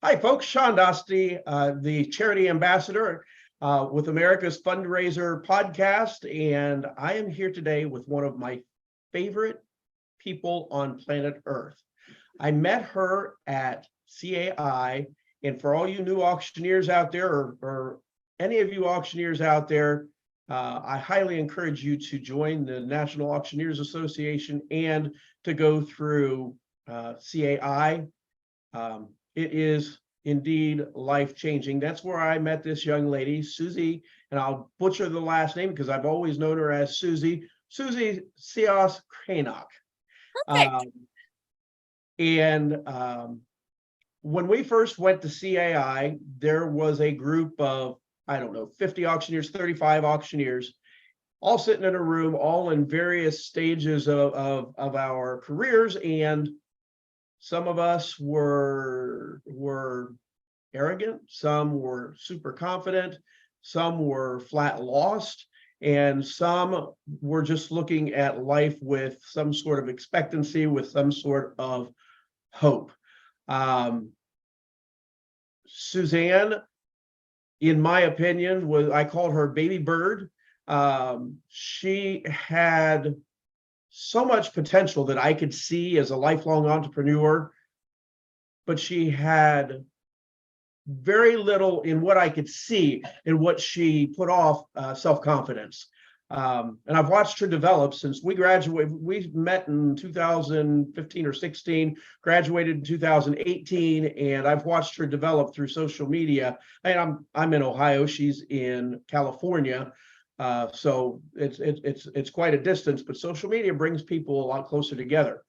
Hi, folks. Shawn Dostie, the charity ambassador with America's Fundraiser podcast. And I am here today with one of my favorite people on planet Earth. I met her at CAI. And for all you new auctioneers out there, or any of you auctioneers out there, I highly encourage you to join the National Auctioneers Association and to go through CAI. It is indeed life-changing. That's where I met this young lady, Susie, and I'll butcher the last name because I've always known her as Susie Cios Krainock. Perfect. When we first went to CAI, there was a group of, I don't know, 50 auctioneers, 35 auctioneers, all sitting in a room, all in various stages of our careers. And some of us were arrogant, some were super confident, some were flat lost, and some were just looking at life with some sort of expectancy, with some sort of hope. Suzanne, in my opinion, I called her baby bird. She had so much potential that I could see as a lifelong entrepreneur, but she had very little in what I could see in what she put off self-confidence. And I've watched her develop since we graduated. We met in 2015 or 16, graduated in 2018, and I've watched her develop through social media. And I'm in Ohio, she's in California. So it's quite a distance, but social media brings people a lot closer together.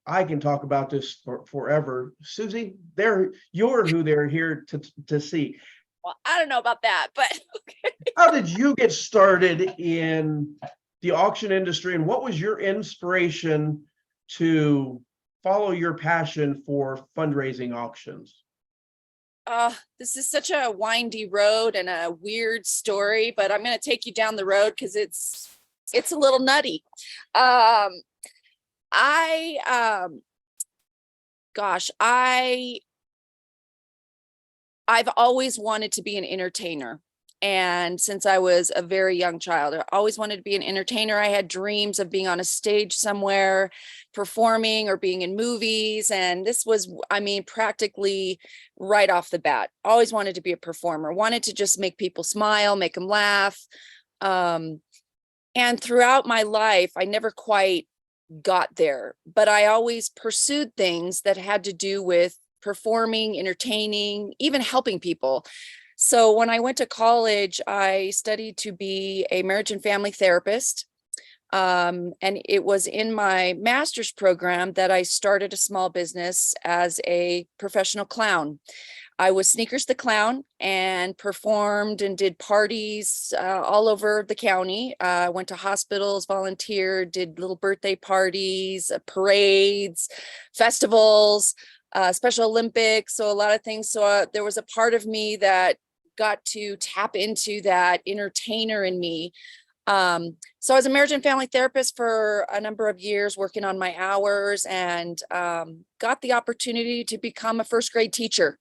I can talk about this forever. Susie, you're who they're here to see. Well, I don't know about that, but okay. How did you get started in the auction industry, and what was your inspiration to follow your passion for fundraising auctions? This is such a windy road and a weird story, but I'm going to take you down the road because it's a little nutty. I've always wanted to be an entertainer. And since I was a very young child, I always wanted to be an entertainer. I had dreams of being on a stage somewhere, performing or being in movies. And this was, practically right off the bat, always wanted to be a performer, wanted to just make people smile, make them laugh. And throughout my life, I never quite got there, but I always pursued things that had to do with performing, entertaining, even helping people. So when I went to college, I studied to be a marriage and family therapist. And it was in my master's program that I started a small business as a professional clown. I was Sneakers the Clown and performed and did parties all over the county. Went to hospitals, volunteered, did little birthday parties, parades, festivals, Special Olympics, so a lot of things. So there was a part of me that got to tap into that entertainer in me. So I was a marriage and family therapist for a number of years, working on my hours, and got the opportunity to become a first grade teacher.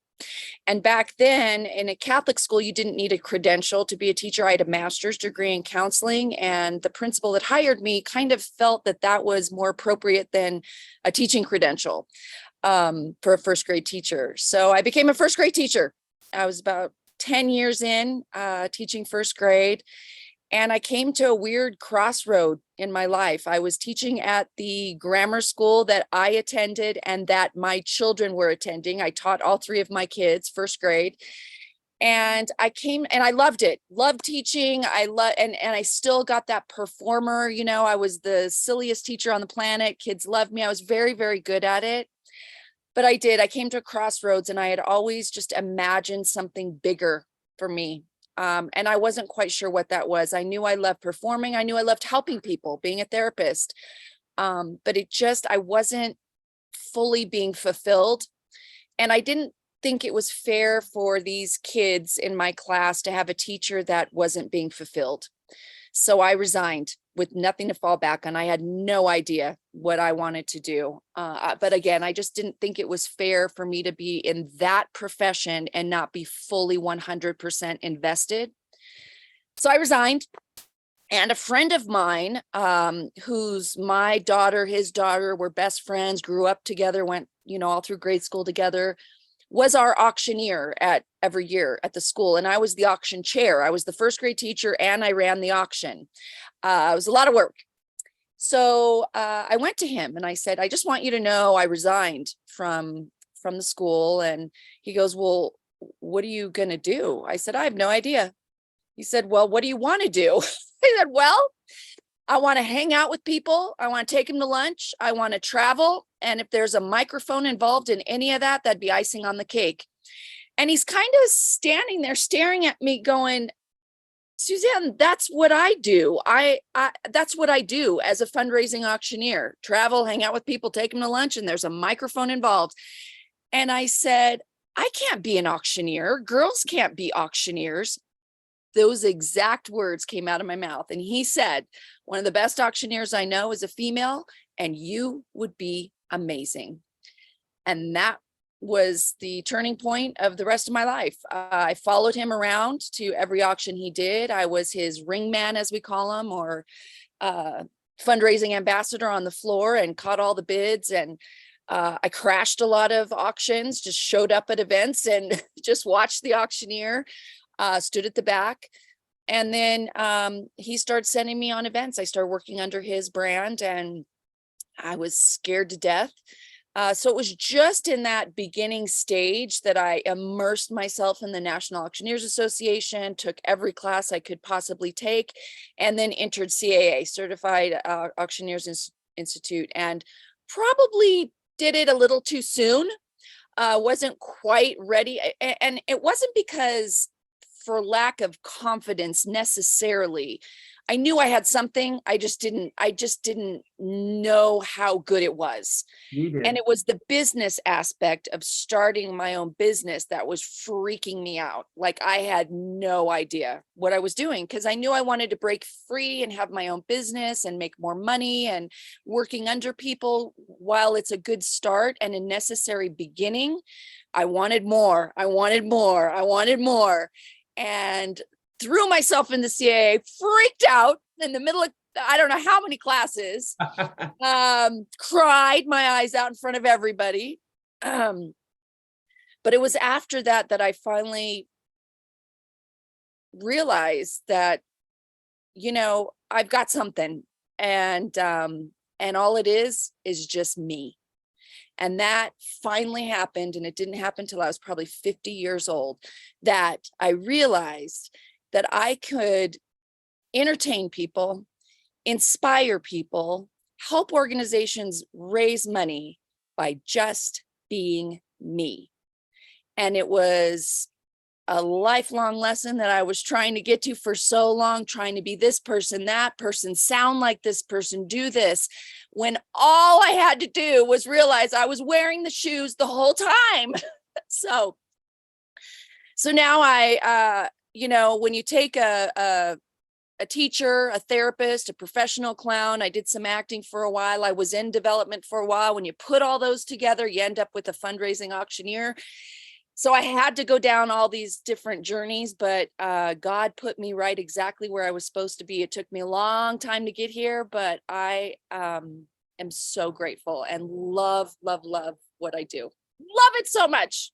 And back then in a Catholic school, you didn't need a credential to be a teacher. I had a master's degree in counseling, and the principal that hired me kind of felt that that was more appropriate than a teaching credential for a first grade teacher. So I became a first grade teacher. I was about 10 years in teaching first grade. And I came to a weird crossroad in my life. I was teaching at the grammar school that I attended and that my children were attending. I taught all three of my kids first grade. And I came and I loved it, loved teaching. And I still got that performer, I was the silliest teacher on the planet. Kids loved me. I was very, very good at it. But I came to a crossroads, and I had always just imagined something bigger for me. And I wasn't quite sure what that was. I knew I loved performing. I knew I loved helping people, being a therapist. But I wasn't fully being fulfilled. And I didn't think it was fair for these kids in my class to have a teacher that wasn't being fulfilled. So I resigned with nothing to fall back on. I had no idea what I wanted to do. But again, I just didn't think it was fair for me to be in that profession and not be fully 100% invested. So I resigned. And a friend of mine, who's my daughter, his daughter, were best friends, grew up together, went, all through grade school together, was our auctioneer every year at the school. And I was the auction chair. I was the first grade teacher and I ran the auction. It was a lot of work. So I went to him and I said, I just want you to know I resigned from the school. And he goes, well, what are you going to do? I said, I have no idea. He said, well, what do you want to do? I said, well, I want to hang out with people. I want to take them to lunch. I want to travel. And if there's a microphone involved in any of that, that'd be icing on the cake. And he's kind of standing there staring at me going, Suzanne, that's what I do. That's what I do as a fundraising auctioneer. Travel, hang out with people, take them to lunch, and there's a microphone involved. And I said, I can't be an auctioneer. Girls can't be auctioneers. Those exact words came out of my mouth. And he said, one of the best auctioneers I know is a female, and you would be amazing. And that was the turning point of the rest of my life. I followed him around to every auction he did. I was his ring man, as we call him, or fundraising ambassador on the floor, and caught all the bids. And I crashed a lot of auctions, just showed up at events and just watched the auctioneer. Stood at the back. And then he started sending me on events. I started working under his brand and I was scared to death. So it was just in that beginning stage that I immersed myself in the National Auctioneers Association, took every class I could possibly take, and then entered CAA, Certified Auctioneers Institute, and probably did it a little too soon. Wasn't quite ready. And it wasn't because for lack of confidence necessarily. I knew I had something. I just didn't know how good it was. And it was the business aspect of starting my own business that was freaking me out. Like I had no idea what I was doing because I knew I wanted to break free and have my own business and make more money, and working under people, while it's a good start and a necessary beginning, I wanted more. I wanted more. I wanted more. And threw myself in the CAA, freaked out in the middle of, I don't know how many classes, cried my eyes out in front of everybody. But it was after that that I finally realized that, I've got something, and all it is just me. And that finally happened. And it didn't happen till I was probably 50 years old, that I realized that I could entertain people, inspire people, help organizations raise money by just being me. And it was a lifelong lesson that I was trying to get to for so long, trying to be this person, that person, sound like this person, do this, when all I had to do was realize I was wearing the shoes the whole time. So now I, when you take a teacher, a therapist, a professional clown, I did some acting for a while, I was in development for a while. When you put all those together, you end up with a fundraising auctioneer. So I had to go down all these different journeys, but God put me right exactly where I was supposed to be. It took me a long time to get here, but I am so grateful and love, love, love what I do. Love it so much.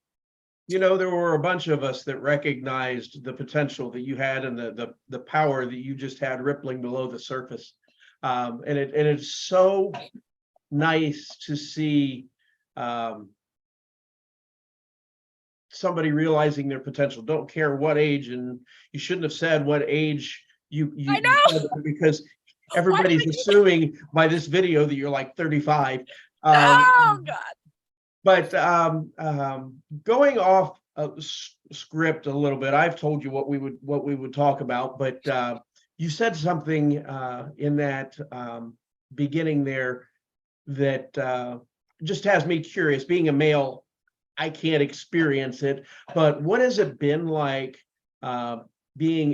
There were a bunch of us that recognized the potential that you had and the power that you just had rippling below the surface. And it's so nice to see somebody realizing their potential. Don't care what age, and you shouldn't have said what age you I know, because everybody's assuming by this video that you're like 35. Oh God. But going off script a little bit, I've told you what we would talk about, but you said something in that beginning there that just has me curious. Being a male, I can't experience it, but what has it been like being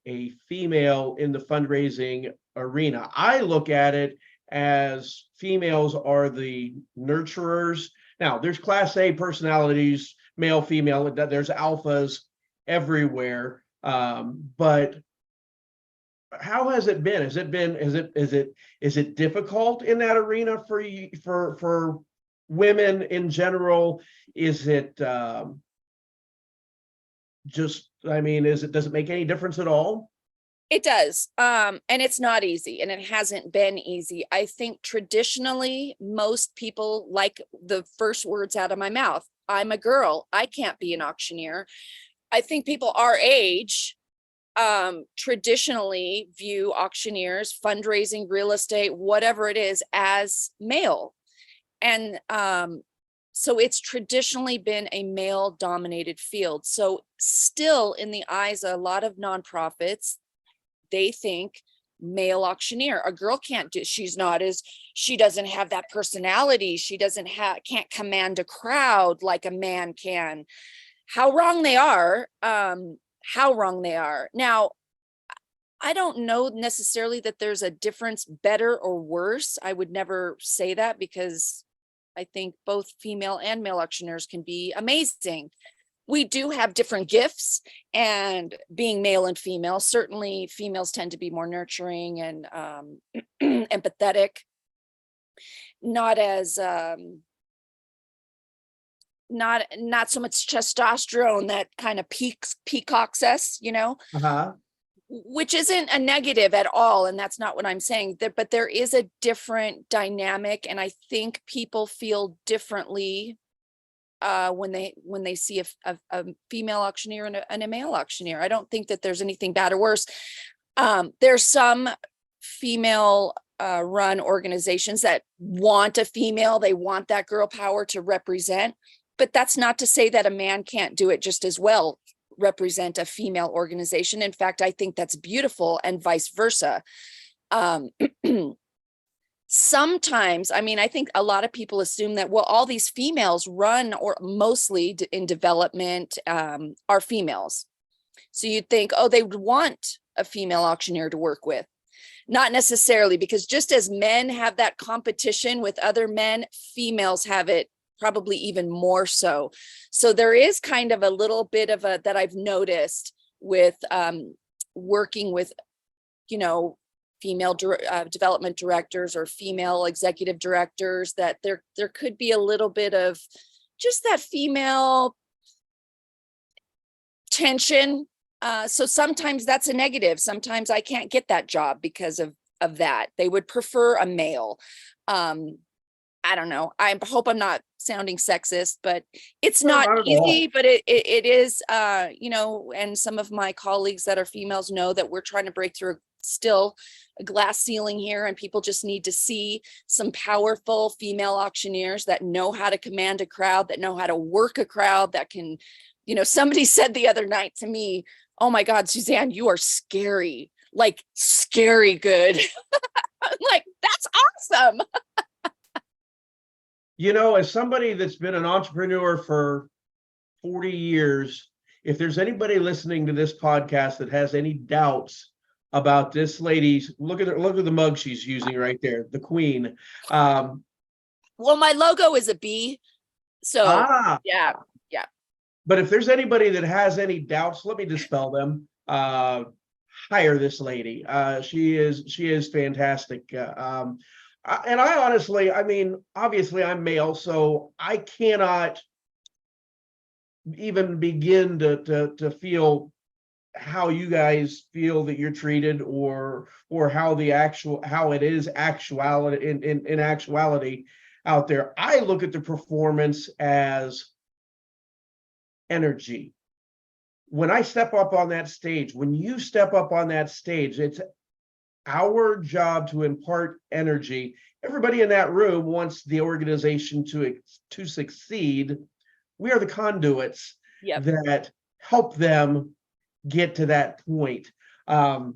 a female in the fundraising arena. I look at it as females are the nurturers. Now, there's class A personalities, male, female, there's alphas everywhere. But how has it been? Is it difficult in that arena for you, for women in general? Is it does it make any difference at all? It does. And it's not easy, and it hasn't been easy. I think traditionally, most people, like the first words out of my mouth, I'm a girl, I can't be an auctioneer. I think people our age traditionally view auctioneers, fundraising, real estate, whatever it is, as male. And so it's traditionally been a male dominated field. So still, in the eyes of a lot of nonprofits, they think male auctioneer, a girl can't do, she doesn't have that personality, she can't command a crowd like a man can. How wrong they are. Now, I don't know necessarily that there's a difference, better or worse. I would never say that, because I think both female and male auctioneers can be amazing. We do have different gifts, and being male and female, certainly females tend to be more nurturing and empathetic, not as not so much testosterone that kind of peacocks us, Uh-huh. which isn't a negative at all. And that's not what I'm saying there, but there is a different dynamic. And I think people feel differently when they see a female auctioneer and a male auctioneer. I don't think that there's anything bad or worse. There's some female run organizations that want a female, they want that girl power to represent, but that's not to say that a man can't do it just as well, represent a female organization. In fact, I think that's beautiful, and vice versa. Sometimes, I think a lot of people assume that, well, all these females run, or mostly in development, are females. So you'd think, oh, they would want a female auctioneer to work with. Not necessarily, because just as men have that competition with other men, females have it probably even more so. So there is kind of a little bit of that I've noticed with working with, female development directors or female executive directors, that there could be a little bit of just that female tension. So sometimes that's a negative. Sometimes I can't get that job because of that. They would prefer a male. I don't know. I hope I'm not sounding sexist, but it's No, not not at easy, all. but it is, and some of my colleagues that are females know that we're trying to break through still a glass ceiling here, and people just need to see some powerful female auctioneers that know how to command a crowd, that know how to work a crowd, that can, somebody said the other night to me, oh my God, Suzanne, you are scary, like scary good. I'm like, that's awesome. As somebody that's been an entrepreneur for 40 years, if there's anybody listening to this podcast that has any doubts about this lady's, look at the mug she's using right there, the queen. Well, my logo is a bee. So yeah. But if there's anybody that has any doubts, let me dispel them. Hire this lady. She is fantastic. And I honestly, obviously I'm male, so I cannot even begin to feel how you guys feel that you're treated, or how it is actuality in actuality out there. I look at the performance as energy. When I step up on that stage, when you step up on that stage, it's our job to impart energy. Everybody in that room wants the organization to succeed. We are the conduits that help them get to that point. I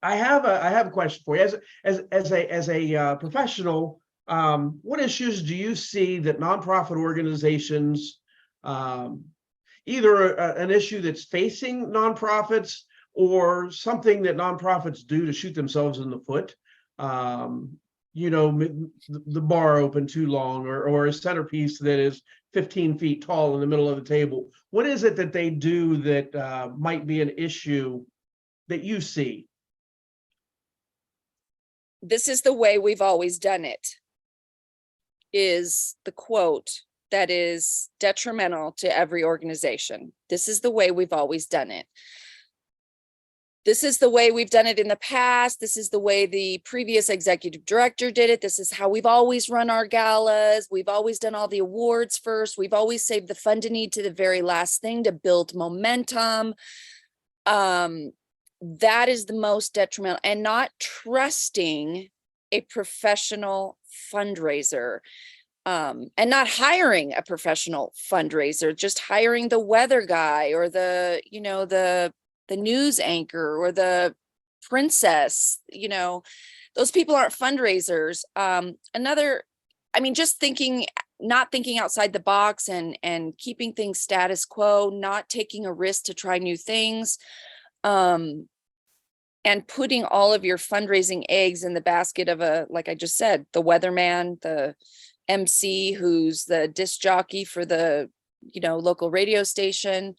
have a question for you. As a professional, what issues do you see that nonprofit organizations either an issue that's facing nonprofits or something that nonprofits do to shoot themselves in the foot. You know, the bar open too long, or a centerpiece that is 15 feet tall in the middle of the table. What is it that they do that might be an issue that you see? This is the way we've always done it, is the quote that is detrimental to every organization. This is the way we've always done it. This is the way we've done it in the past. This is the way the previous executive director did it. This is how we've always run our galas. We've always done all the awards first. We've always saved the fund to need to the very last thing to build momentum. That is the most detrimental, and not trusting a professional fundraiser, and not hiring a professional fundraiser, just hiring the weather guy or the, you know, the news anchor or the princess. You know, those people aren't fundraisers. Just not thinking outside the box and keeping things status quo, not taking a risk to try new things, and putting all of your fundraising eggs in the basket of like I just said, the weatherman, the MC who's the disc jockey for the, you know, local radio station.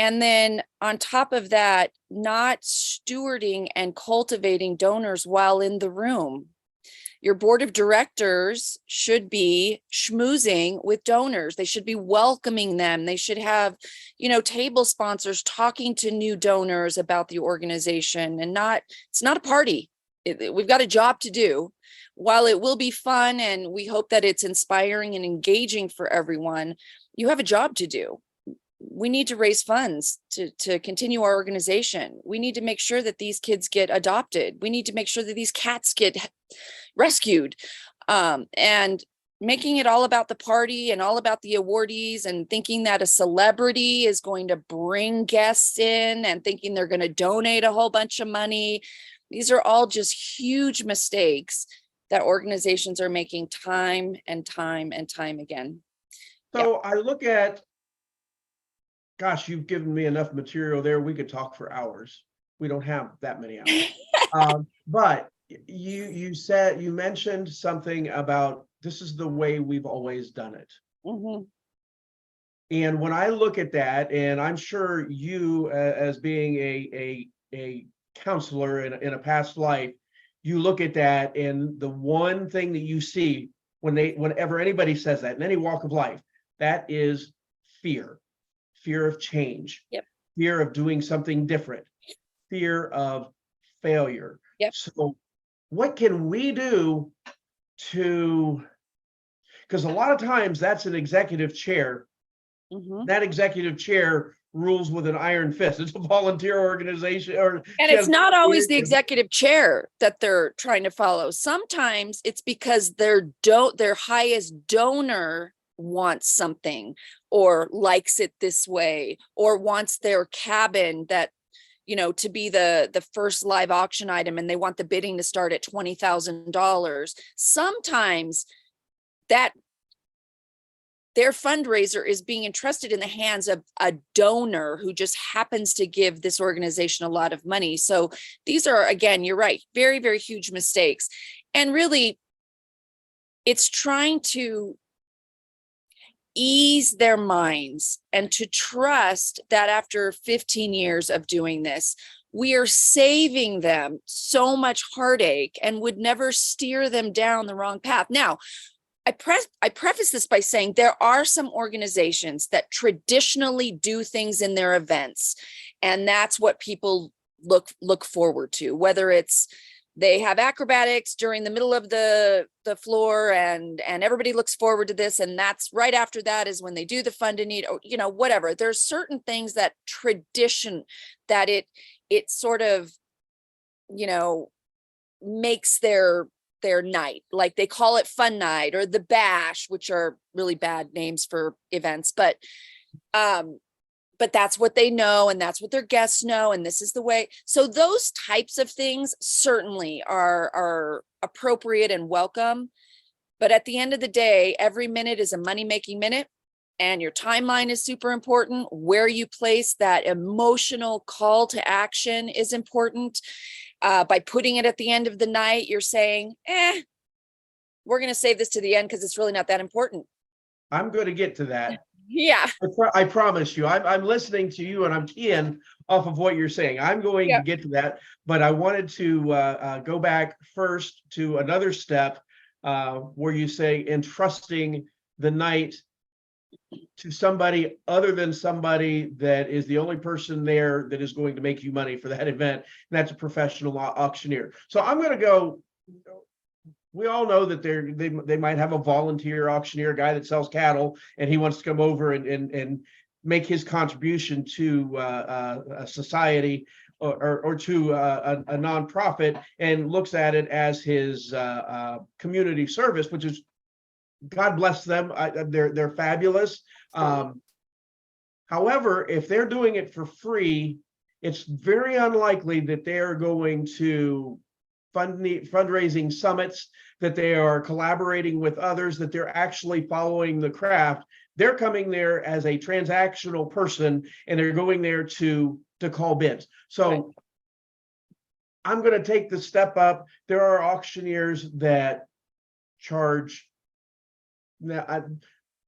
And then on top of that, not stewarding and cultivating donors while in the room. Your board of directors should be schmoozing with donors. They should be welcoming them. They should have, you know, table sponsors talking to new donors about the organization, and it's not a party. We've got a job to do. While it will be fun and we hope that it's inspiring and engaging for everyone, you have a job to do. We need to raise funds to continue our organization. We need to make sure that these kids get adopted. We need to make sure that these cats get rescued. And making it all about the party and all about the awardees, and thinking that a celebrity is going to bring guests in and thinking they're going to donate a whole bunch of money. These are all just huge mistakes that organizations are making time and time and time again. So I look at, gosh, you've given me enough material there. We could talk for hours. We don't have that many hours. But you mentioned something about this is the way we've always done it. Mm-hmm. And when I look at that, and I'm sure you, as being a counselor in a past life, you look at that, and the one thing that you see whenever anybody says that in any walk of life, that is fear of change, yep. Fear of doing something different, fear of failure. Yep. So what can we do because a lot of times that's an executive chair. Mm-hmm. That executive chair rules with an iron fist. It's a volunteer organization, and it's not always the executive chair that they're trying to follow. Sometimes it's because their highest donor wants something, or likes it this way, or wants their cabin that, you know, to be the first live auction item, and they want the bidding to start at $20,000. Sometimes that their fundraiser is being entrusted in the hands of a donor who just happens to give this organization a lot of money. So these are, again, you're right, very, very huge mistakes. And really, it's trying to ease their minds and to trust that after 15 years of doing this, we are saving them so much heartache and would never steer them down the wrong path. Now, I preface this by saying there are some organizations that traditionally do things in their events, and that's what people look forward to, whether it's they have acrobatics during the middle of the floor and everybody looks forward to this. And that's right after that is when they do the fund and need, or, you know, whatever. There's certain things that tradition that it sort of, you know, makes their night, like they call it fun night or the bash, which are really bad names for events, but that's what they know, and that's what their guests know, and this is the way. So those types of things certainly are appropriate and welcome. But at the end of the day, every minute is a money-making minute. and your timeline is super important. Where you place that emotional call to action is important. By putting it at the end of the night, you're saying, we're going to save this to the end because it's really not that important. I'm going to get to that. Yeah. I promise you, I'm listening to you and I'm keying off of what you're saying. I'm going to get to that, but I wanted to go back first to another step where you say entrusting the night to somebody other than somebody that is the only person there that is going to make you money for that event. And that's a professional auctioneer. So I'm going to go. We all know that they might have a volunteer auctioneer, guy that sells cattle, and he wants to come over and make his contribution to a society or to a nonprofit, and looks at it as his community service, which is, God bless them. They're fabulous. However, if they're doing it for free, it's very unlikely that they're going to fundraising summits, that they are collaborating with others, that they're actually following the craft. They're coming there as a transactional person, and they're going there to call bids. So right. I'm going to take the step up. There are auctioneers that charge. Now,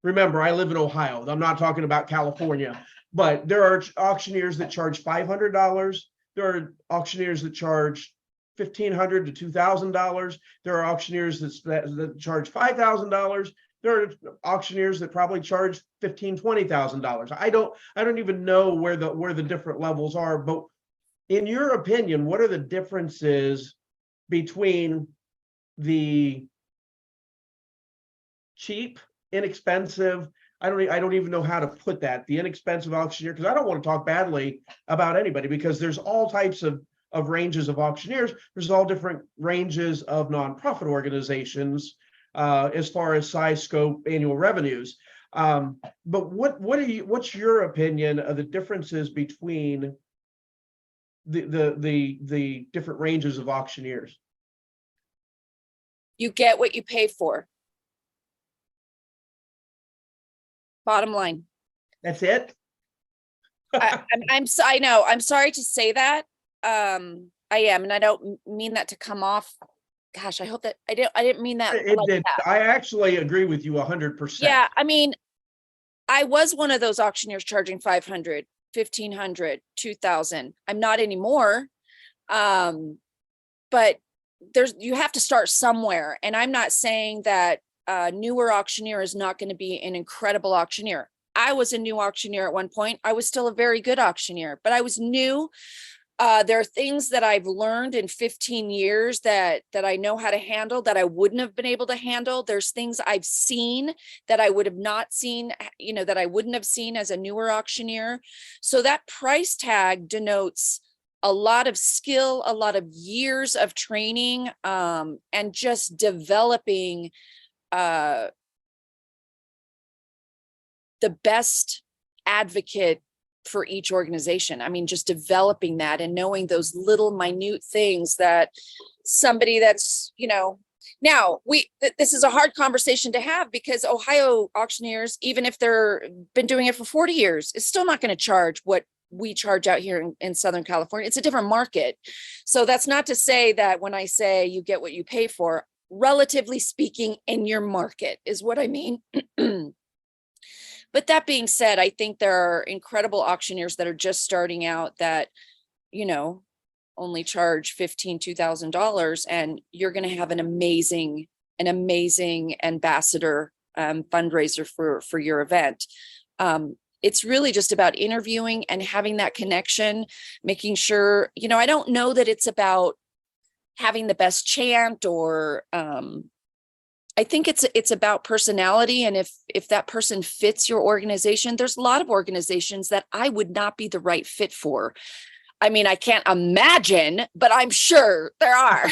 remember, I live in Ohio. I'm not talking about California, but there are auctioneers that charge $500. There are auctioneers that charge $1,500 to $2,000. There are auctioneers that charge $5,000. There are auctioneers that probably charge $15,000, $20,000. I don't even know where the different levels are. But in your opinion, what are the differences between the cheap, inexpensive? I don't even know how to put that. The inexpensive auctioneer, because I don't want to talk badly about anybody, because there's all types of ranges of auctioneers. There's all different ranges of nonprofit organizations as far as size, scope, annual revenues. But what's your opinion of the differences between the different ranges of auctioneers? You get what you pay for. Bottom line. That's it. I know. I'm sorry to say that. I am, and I don't mean that to come off. Gosh, I hope that I didn't mean that. That. I actually agree with you 100%. Yeah, I mean, I was one of those auctioneers charging $500, $1,500, $2,000. I'm not anymore. But you have to start somewhere, and I'm not saying that a newer auctioneer is not going to be an incredible auctioneer. I was a new auctioneer at one point. I was still a very good auctioneer, but I was new. There are things that I've learned in 15 years that I know how to handle that I wouldn't have been able to handle. There's things I've seen that I would have not seen, that I wouldn't have seen as a newer auctioneer. So that price tag denotes a lot of skill, a lot of years of training, and just developing the best advocate for each organization. I mean, just developing that and knowing those little minute things that somebody that's, now this is a hard conversation to have, because Ohio auctioneers, even if they're been doing it for 40 years, is still not going to charge what we charge out here in Southern California. It's a different market. So that's not to say that when I say you get what you pay for, relatively speaking, in your market is what I mean. But that being said, I think there are incredible auctioneers that are just starting out that, only charge $1,500, $2,000, and you're going to have an amazing ambassador fundraiser for your event. It's really just about interviewing and having that connection, making sure, I don't know that it's about having the best chant or, I think it's about personality. And if that person fits your organization, there's a lot of organizations that I would not be the right fit for. I mean, I can't imagine, but I'm sure there are.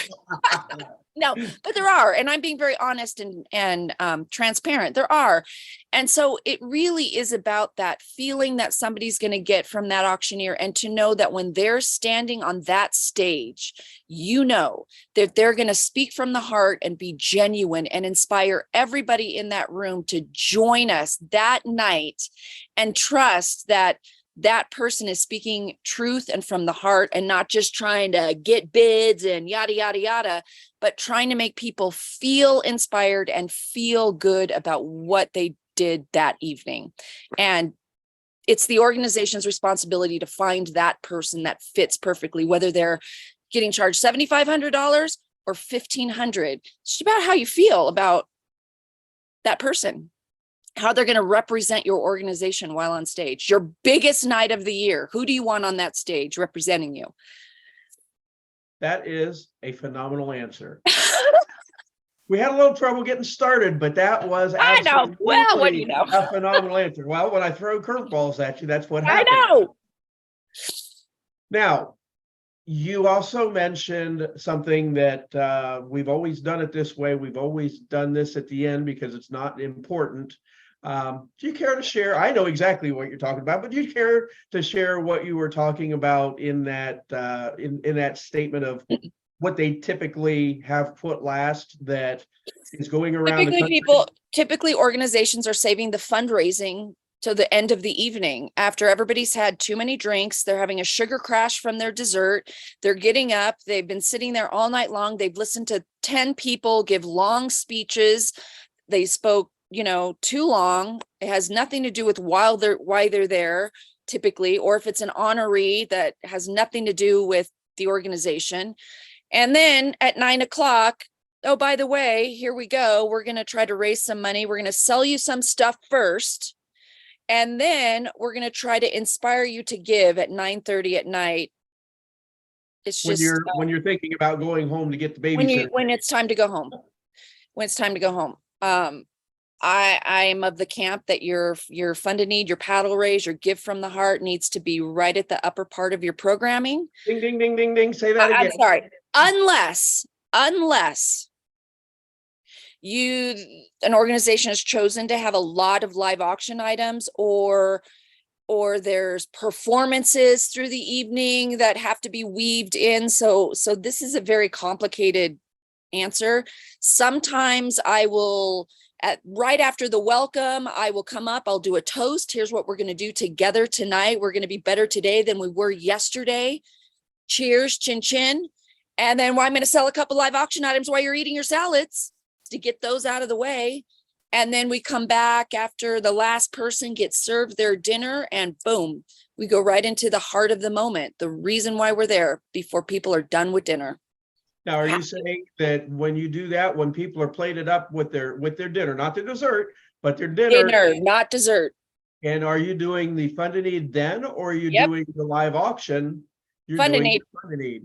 No, but there are, and I'm being very honest and transparent. There are. And so it really is about that feeling that somebody's going to get from that auctioneer, and to know that when they're standing on that stage, you know that they're going to speak from the heart and be genuine and inspire everybody in that room to join us that night, and trust that that person is speaking truth and from the heart, and not just trying to get bids and yada, yada, yada, but trying to make people feel inspired and feel good about what they did that evening. And it's the organization's responsibility to find that person that fits perfectly, whether they're getting charged $7,500 or $1,500. It's about how you feel about that person, how they're going to represent your organization while on stage. Your biggest night of the year, who do you want on that stage representing you? That is a phenomenal answer. We had a little trouble getting started, but that was I know. absolutely Well, what do you know? a phenomenal answer. Well, when I throw curveballs at you, that's what I happens. know. Now, you also mentioned something that we've always done it this way. We've always done this at the end because it's not important. Do you care to share? I know exactly what you're talking about, but do you care to share what you were talking about in that in that statement of what they typically have put last that is going around the country? Typically organizations are saving the fundraising to the end of the evening after everybody's had too many drinks. They're having a sugar crash from their dessert. They're getting up. They've been sitting there all night long. They've listened to 10 people give long speeches. They spoke, too long. It has nothing to do with why they're there typically, or if it's an honoree that has nothing to do with the organization. And then at 9:00, oh, by the way, here we go. We're going to try to raise some money. We're going to sell you some stuff first. And then we're going to try to inspire you to give at 9:30 at night. It's just when you're thinking about going home to get the babysitter. When it's time to go home. When it's time to go home. I am of the camp that your fund a need, your paddle raise, your give from the heart needs to be right at the upper part of your programming. Ding, ding, ding, ding, ding. Say that again. I'm sorry. Unless an organization has chosen to have a lot of live auction items, or there's performances through the evening that have to be weaved in. So this is a very complicated answer. Sometimes I will, right after the welcome, I will come up, I'll do a toast. Here's what we're going to do together tonight. We're going to be better today than we were yesterday. Cheers, chin chin. And then I'm going to sell a couple live auction items while you're eating your salads to get those out of the way. And then we come back after the last person gets served their dinner, and boom, we go right into the heart of the moment. The reason why we're there before people are done with dinner. Now, are you saying that when you do that, when people are plated up with their dinner, not their dessert, but their dinner, not dessert? And are you doing the fund a need then, or are you doing the live auction? You're Fund a doing need. Fund a need.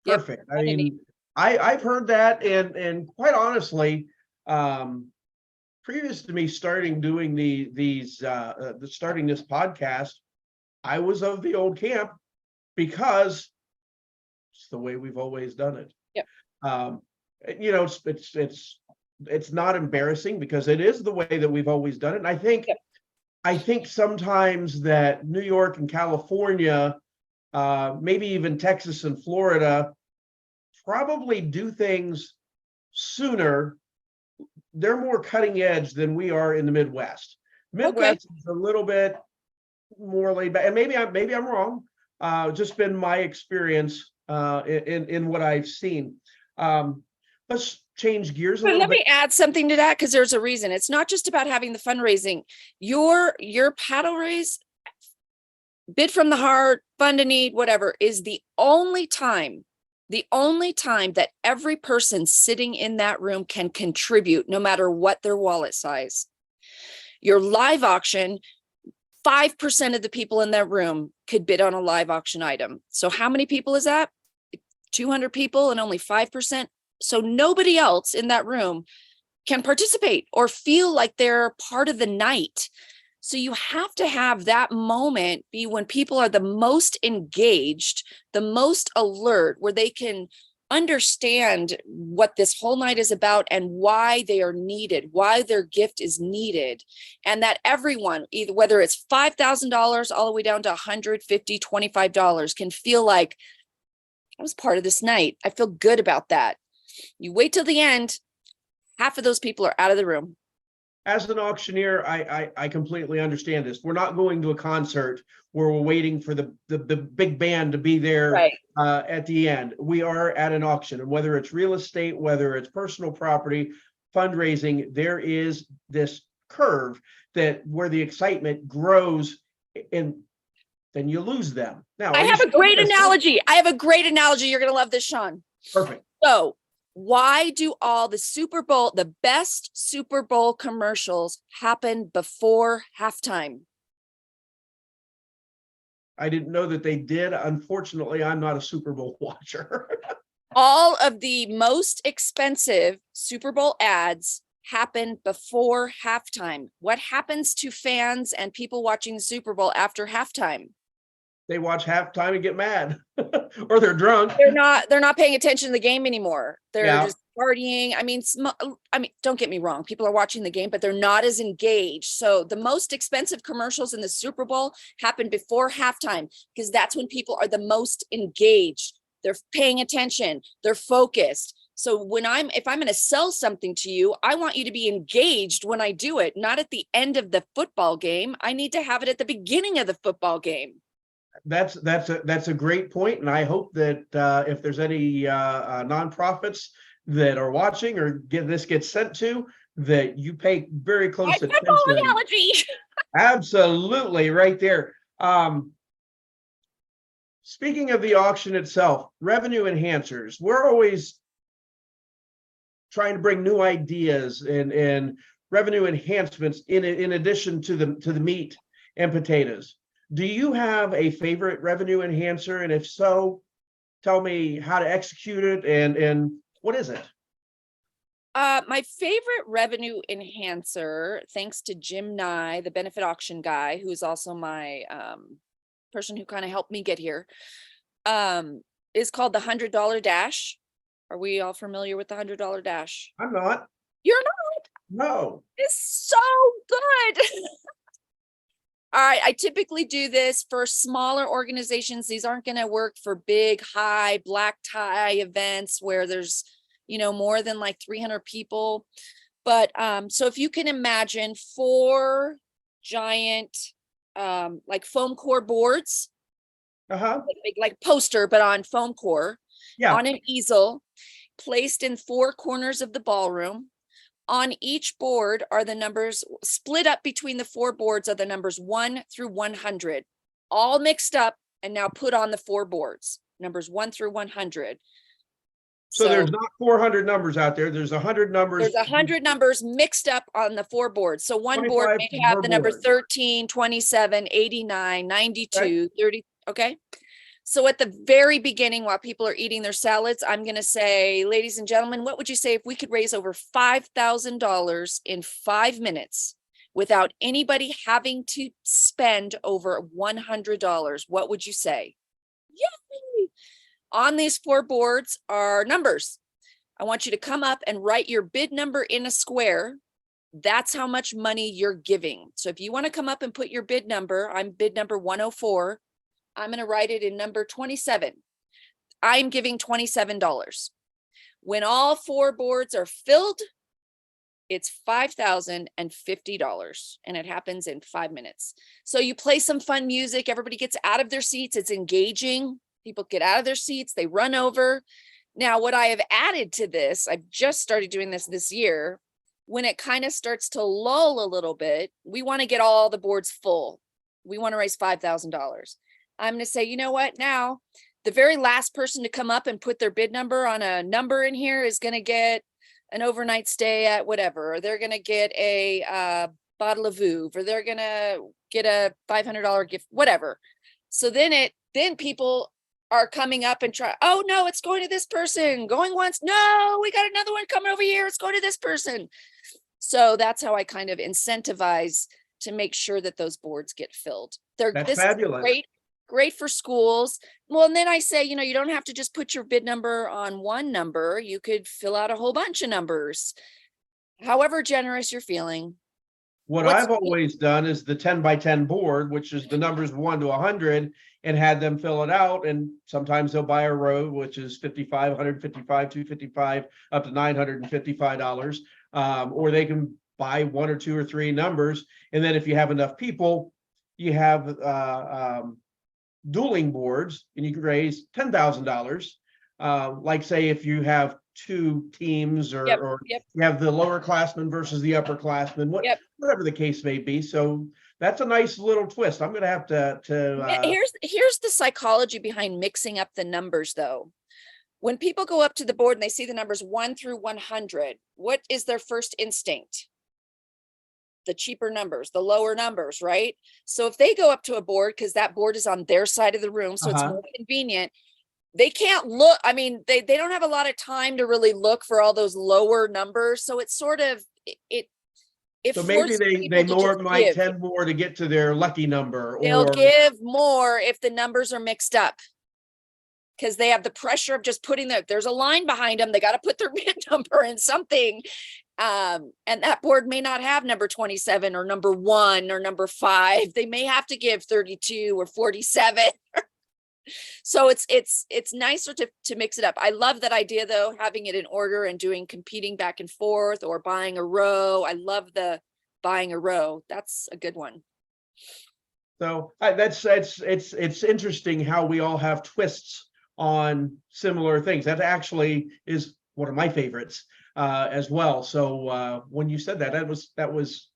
Yep. Perfect. I mean, I've heard that, and quite honestly, previous to me starting doing starting this podcast, I was of the old camp because it's the way we've always done it. Yep. It's not embarrassing because it is the way that we've always done it. And I think sometimes that New York and California, maybe even Texas and Florida, probably do things sooner. They're more cutting edge than we are in the Midwest. Midwest is a little bit more laid back, and maybe I'm wrong. Just been my experience in what I've seen. Let's change gears a little bit. Let me add something to that, because there's a reason. It's not just about having the fundraising. Your paddle raise, bid from the heart, fund a need, whatever, is the only time that every person sitting in that room can contribute, no matter what their wallet size. Your live auction, 5% of the people in that room could bid on a live auction item. So how many people is that? 200 people, and only 5%. So nobody else in that room can participate or feel like they're part of the night. So you have to have that moment be when people are the most engaged, the most alert, where they can understand what this whole night is about and why they are needed, why their gift is needed, and that everyone, either whether it's $5,000 all the way down to $150, $25, can feel like I was part of this night. I feel good about that. You wait till the end, half of those people are out of the room. As an auctioneer, I completely understand this. We're not going to a concert where we're waiting for the big band to be there Right. At the end. We are at an auction, and whether it's real estate, whether it's personal property, fundraising, there is this curve that where the excitement grows, and then you lose them. Now, I have a great analogy. I have a great analogy. You're going to love this, Shawn. Perfect. So why do all the Super Bowl, the best Super Bowl commercials happen before halftime? I didn't know that they did. Unfortunately, I'm not a Super Bowl watcher. All of the most expensive Super Bowl ads happen before halftime. What happens to fans and people watching the Super Bowl after halftime? They watch halftime and get mad, or they're drunk. They're not paying attention to the game anymore. They're just partying. I mean, don't get me wrong. People are watching the game, but they're not as engaged. So the most expensive commercials in the Super Bowl happen before halftime because that's when people are the most engaged. They're paying attention. They're focused. So if I'm going to sell something to you, I want you to be engaged when I do it, not at the end of the football game. I need to have it at the beginning of the football game. That's a great point, and I hope that if there's any nonprofits that are watching or this gets sent to, that you pay very close attention. Football analogy. Absolutely, right there. Speaking of the auction itself, revenue enhancers. We're always trying to bring new ideas and revenue enhancements in addition to the meat and potatoes. Do you have a favorite revenue enhancer? And if so, tell me how to execute it and what is it? My favorite revenue enhancer, thanks to Jim Nye, the Benefit Auction guy, who's also my person who kind of helped me get here, is called the $100 Dash. Are we all familiar with the $100 Dash? I'm not. You're not? No. It's so good. All right, I typically do this for smaller organizations. These aren't going to work for big, high black tie events where there's, more than like 300 people. But so if you can imagine 4 giant like foam core boards, like poster, but on foam core, on an easel, placed in 4 corners of the ballroom. On each board are the numbers split up between the 4 boards are the numbers 1 through 100, all mixed up and now put on the 4 boards, numbers 1 through 100. So there's not 400 numbers out there. There's 100 numbers. There's 100 numbers mixed up on the 4 boards. So one board may have the number 13, 27, 89, 92, 30. Okay. So at the very beginning, while people are eating their salads, I'm going to say, ladies and gentlemen, what would you say if we could raise over $5,000 in 5 minutes without anybody having to spend over $100? What would you say? Yay! On these 4 boards are numbers. I want you to come up and write your bid number in a square. That's how much money you're giving. So if you want to come up and put your bid number, I'm bid number 104. I'm going to write it in number 27. I'm giving $27. When all 4 boards are filled, it's $5,050, and it happens in 5 minutes. So you play some fun music. Everybody gets out of their seats. It's engaging. People get out of their seats. They run over. Now, what I have added to this, I've just started doing this year. When it kind of starts to lull a little bit, we want to get all the boards full. We want to raise $5,000. I'm going to say, you know what? Now, the very last person to come up and put their bid number on a number in here is going to get an overnight stay at whatever, or they're going to get a bottle of Vouv, or they're going to get a $500 gift, whatever. So then people are coming up and try, oh no, it's going to this person, going once. No, we got another one coming over here. It's going to this person. So that's how I kind of incentivize to make sure that those boards get filled. That's fabulous. great for schools. Well, and then I say, you know, you don't have to just put your bid number on one number. You could fill out a whole bunch of numbers. However generous you're feeling. What What's I've always done is the 10 by 10 board, which is the numbers 1 to 100, and had them fill it out. And sometimes they'll buy a row, which is 55, 155, 255, up to $955. Or they can buy 1 or 2 or 3 numbers. And then if you have enough people, you have dueling boards, and you can raise $10,000. Like say if you have 2 teams, or, Yep, or yep. you have the lower classmen versus the upperclassmen, Yep. whatever the case may be. So that's a nice little twist. I'm going to have Here's the psychology behind mixing up the numbers, though. When people go up to the board and they see the numbers 1 through 100, what is their first instinct? The cheaper numbers, the lower numbers, right? So if they go up to a board, because that board is on their side of the room, so it's more convenient, they can't look. I mean, they don't have a lot of time to really look for all those lower numbers. So it's sort of, it so maybe forces they people to just might give. tend more to get to their lucky number, They'll or give more if the numbers are mixed up, because they have the pressure of just putting there's a line behind them. They got to put their bid number in something. And that board may not have number 27 or number 1 or number 5. They may have to give 32 or 47. So it's nicer to mix it up. I love that idea, though, having it in order and doing competing back and forth, or buying a row. I love the buying a row. That's a good one. so it's interesting how we all have twists on similar things. That actually is one of my favorites as well. So when you said that, that was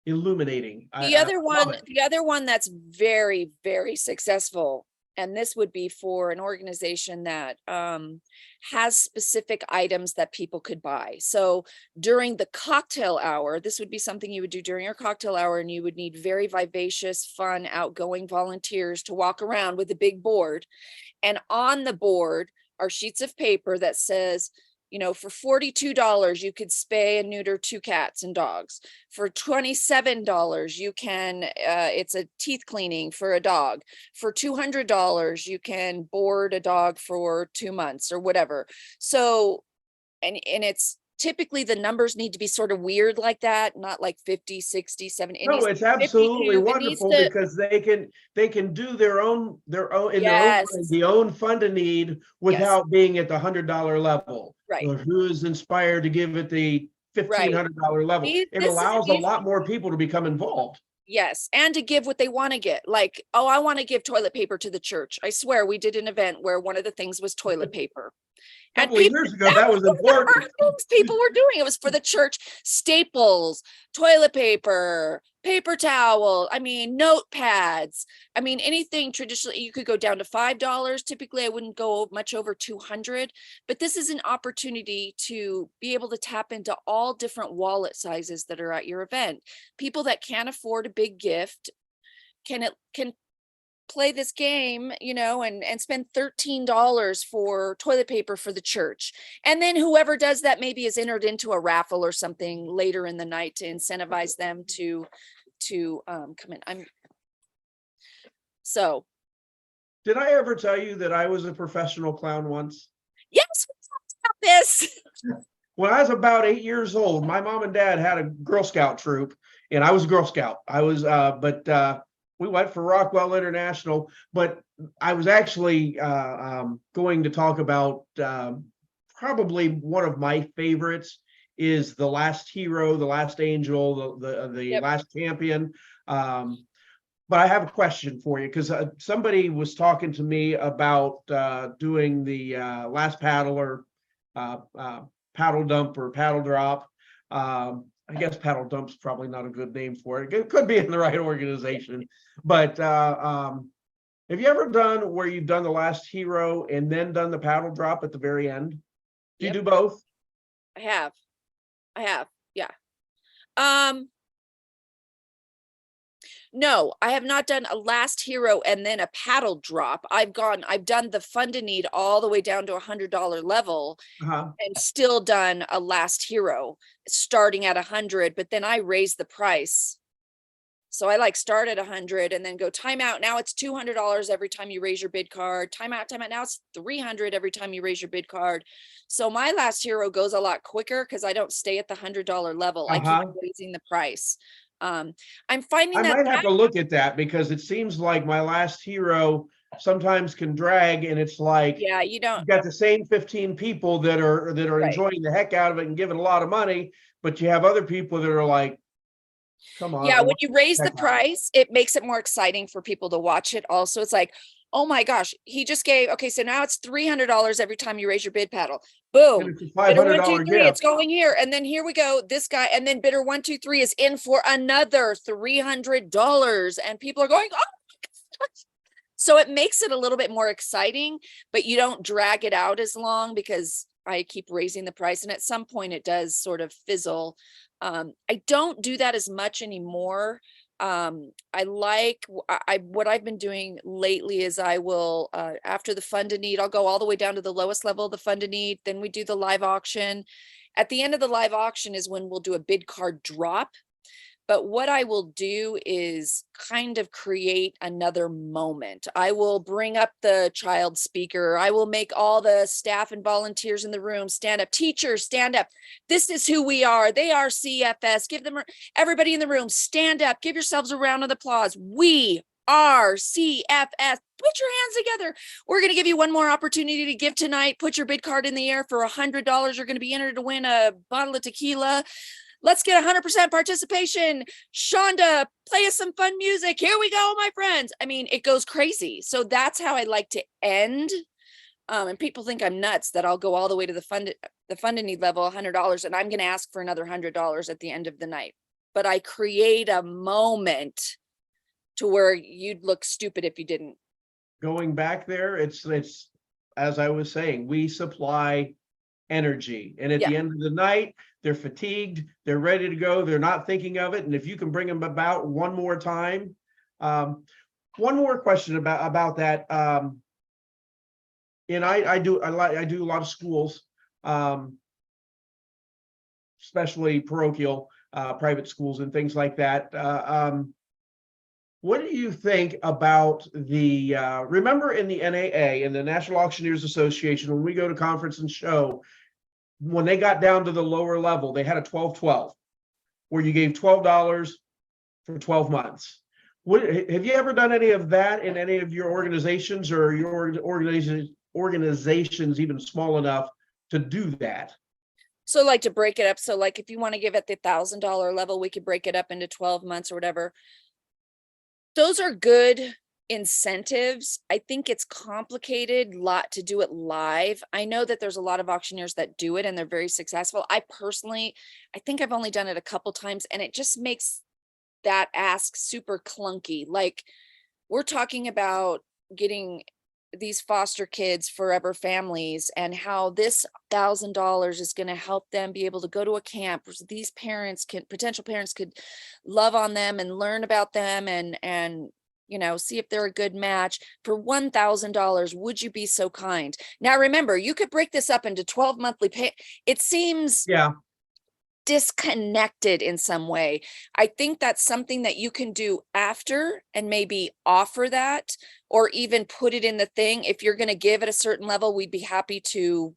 illuminating. The other one that's very, very successful, and this would be for an organization that has specific items that people could buy. So during the cocktail hour, this would be something you would do during your cocktail hour, and you would need very vivacious, fun, outgoing volunteers to walk around with a big board. And on the board are sheets of paper that says, you know, for $42, you could spay and neuter 2 cats and dogs. For $27, you can, it's a teeth cleaning for a dog. For $200, you can board a dog for 2 months or whatever. So, and it's typically the numbers need to be sort of weird like that, not like 50, 60, 70. No, it's absolutely wonderful, because they can do their own in their own way, the own fund a need without being at the $100 level. Right. Or who is inspired to give it the $1,500 level? It allows a lot more people to become involved. Yes, and to give what they want to get. Like, oh, I want to give toilet paper to the church. I swear we did an event where one of the things was toilet paper. A couple of years ago, that was important. People were doing it was for the church. Staples, toilet paper, paper towel. I mean, notepads. I mean, anything traditionally, you could go down to $5. Typically, I wouldn't go much over 200. But this is an opportunity to be able to tap into all different wallet sizes that are at your event. People that can't afford a big gift can play this game, you know, and spend $13 for toilet paper for the church. And then whoever does that maybe is entered into a raffle or something later in the night to incentivize them to come in. Did I ever tell you that I was a professional clown once? Yes, we talked about this. When I was about 8 years old, my mom and dad had a Girl Scout troop, and I was a Girl Scout. We went for Rockwell International, but I was actually going to talk about probably one of my favorites is The Last Hero, The Last Angel, the Last Champion. But I have a question for you, because somebody was talking to me about doing the last paddle, or paddle dump, or paddle drop. I guess paddle dump's probably not a good name for it. It could be in the right organization. But have you ever done where you've done the last hero and then done the paddle drop at the very end? Do you do both? I have. Yeah. No, I have not done a last hero and then a paddle drop. I've done the fund a need all the way down to $100 level, and still done a last hero starting at 100, but then I raised the price So I like start at 100 and then go timeout. Now it's $200 every time you raise your bid card. Timeout, timeout. Now it's 300 every time you raise your bid card. So my last hero goes a lot quicker because I don't stay at the $100 level. I keep Uh-huh. raising the price. I'm finding I that might have to look at that because it seems like my last hero sometimes can drag, and it's like yeah, you don't, you've got the same 15 people that are right. enjoying the heck out of it and giving a lot of money, but you have other people that are like, come on. Yeah, when you raise the heck out of it. price, it makes it more exciting for people to watch it also. It's like, oh my gosh, he just gave, okay, so now it's $300 every time you raise your bid paddle. And Boom. it's a Bidder one, two, $500 three, it's gift. going here. And then here we go, this guy, and then bidder 1, 2, 3 is in for another $300. And people are going, oh my gosh. So it makes it a little bit more exciting, but you don't drag it out as long because I keep raising the price. And at some point it does sort of fizzle. I don't do that as much anymore. I like what I've been doing lately is I will, after the fund a need, I'll go all the way down to the lowest level of the fund a need. Then we do the live auction. At the end of the live auction is when we'll do a bid card drop. But what I will do is kind of create another moment. I will bring up the child speaker. I will make all the staff and volunteers in the room stand up. Teachers, stand up. This is who we are. They are CFS. Give them, everybody in the room, stand up. Give yourselves a round of applause. We are CFS. Put your hands together. We're going to give you one more opportunity to give tonight. Put your bid card in the air for $100. You're going to be entered to win a bottle of tequila. Let's get 100% participation. Shonda, play us some fun music. Here we go, my friends. I mean, it goes crazy. So that's how I like to end. And people think I'm nuts that I'll go all the way to the fund need level, $100, and I'm going to ask for another $100 at the end of the night. But I create a moment to where you'd look stupid if you didn't. Going back there, it's as I was saying, we supply energy, and at the end of the night they're fatigued, they're ready to go, they're not thinking of it. And if you can bring them about one more time. One more question about that. And I do a lot of schools, especially parochial, private schools and things like that. What do you think about the, remember in the NAA, in the National Auctioneers Association, when we go to conference and show, when they got down to the lower level, they had a 12-12, where you gave $12 for 12 months. Have you ever done any of that in any of your organizations, or your organizations even small enough to do that? So like to break it up. So like if you want to give at the $1,000 level, we could break it up into 12 months or whatever. Those are good incentives. I think it's complicated lot to do it live. I know that there's a lot of auctioneers that do it and they're very successful. I think I've only done it a couple times, and it just makes that ask super clunky. Like, we're talking about getting these foster kids forever families, and how this $1,000 is going to help them be able to go to a camp where these potential parents could love on them and learn about them and see if they're a good match for $1,000. Would you be so kind? Now, remember, you could break this up into 12 monthly pay. It seems disconnected in some way. I think that's something that you can do after and maybe offer that, or even put it in the thing. If you're going to give at a certain level, we'd be happy to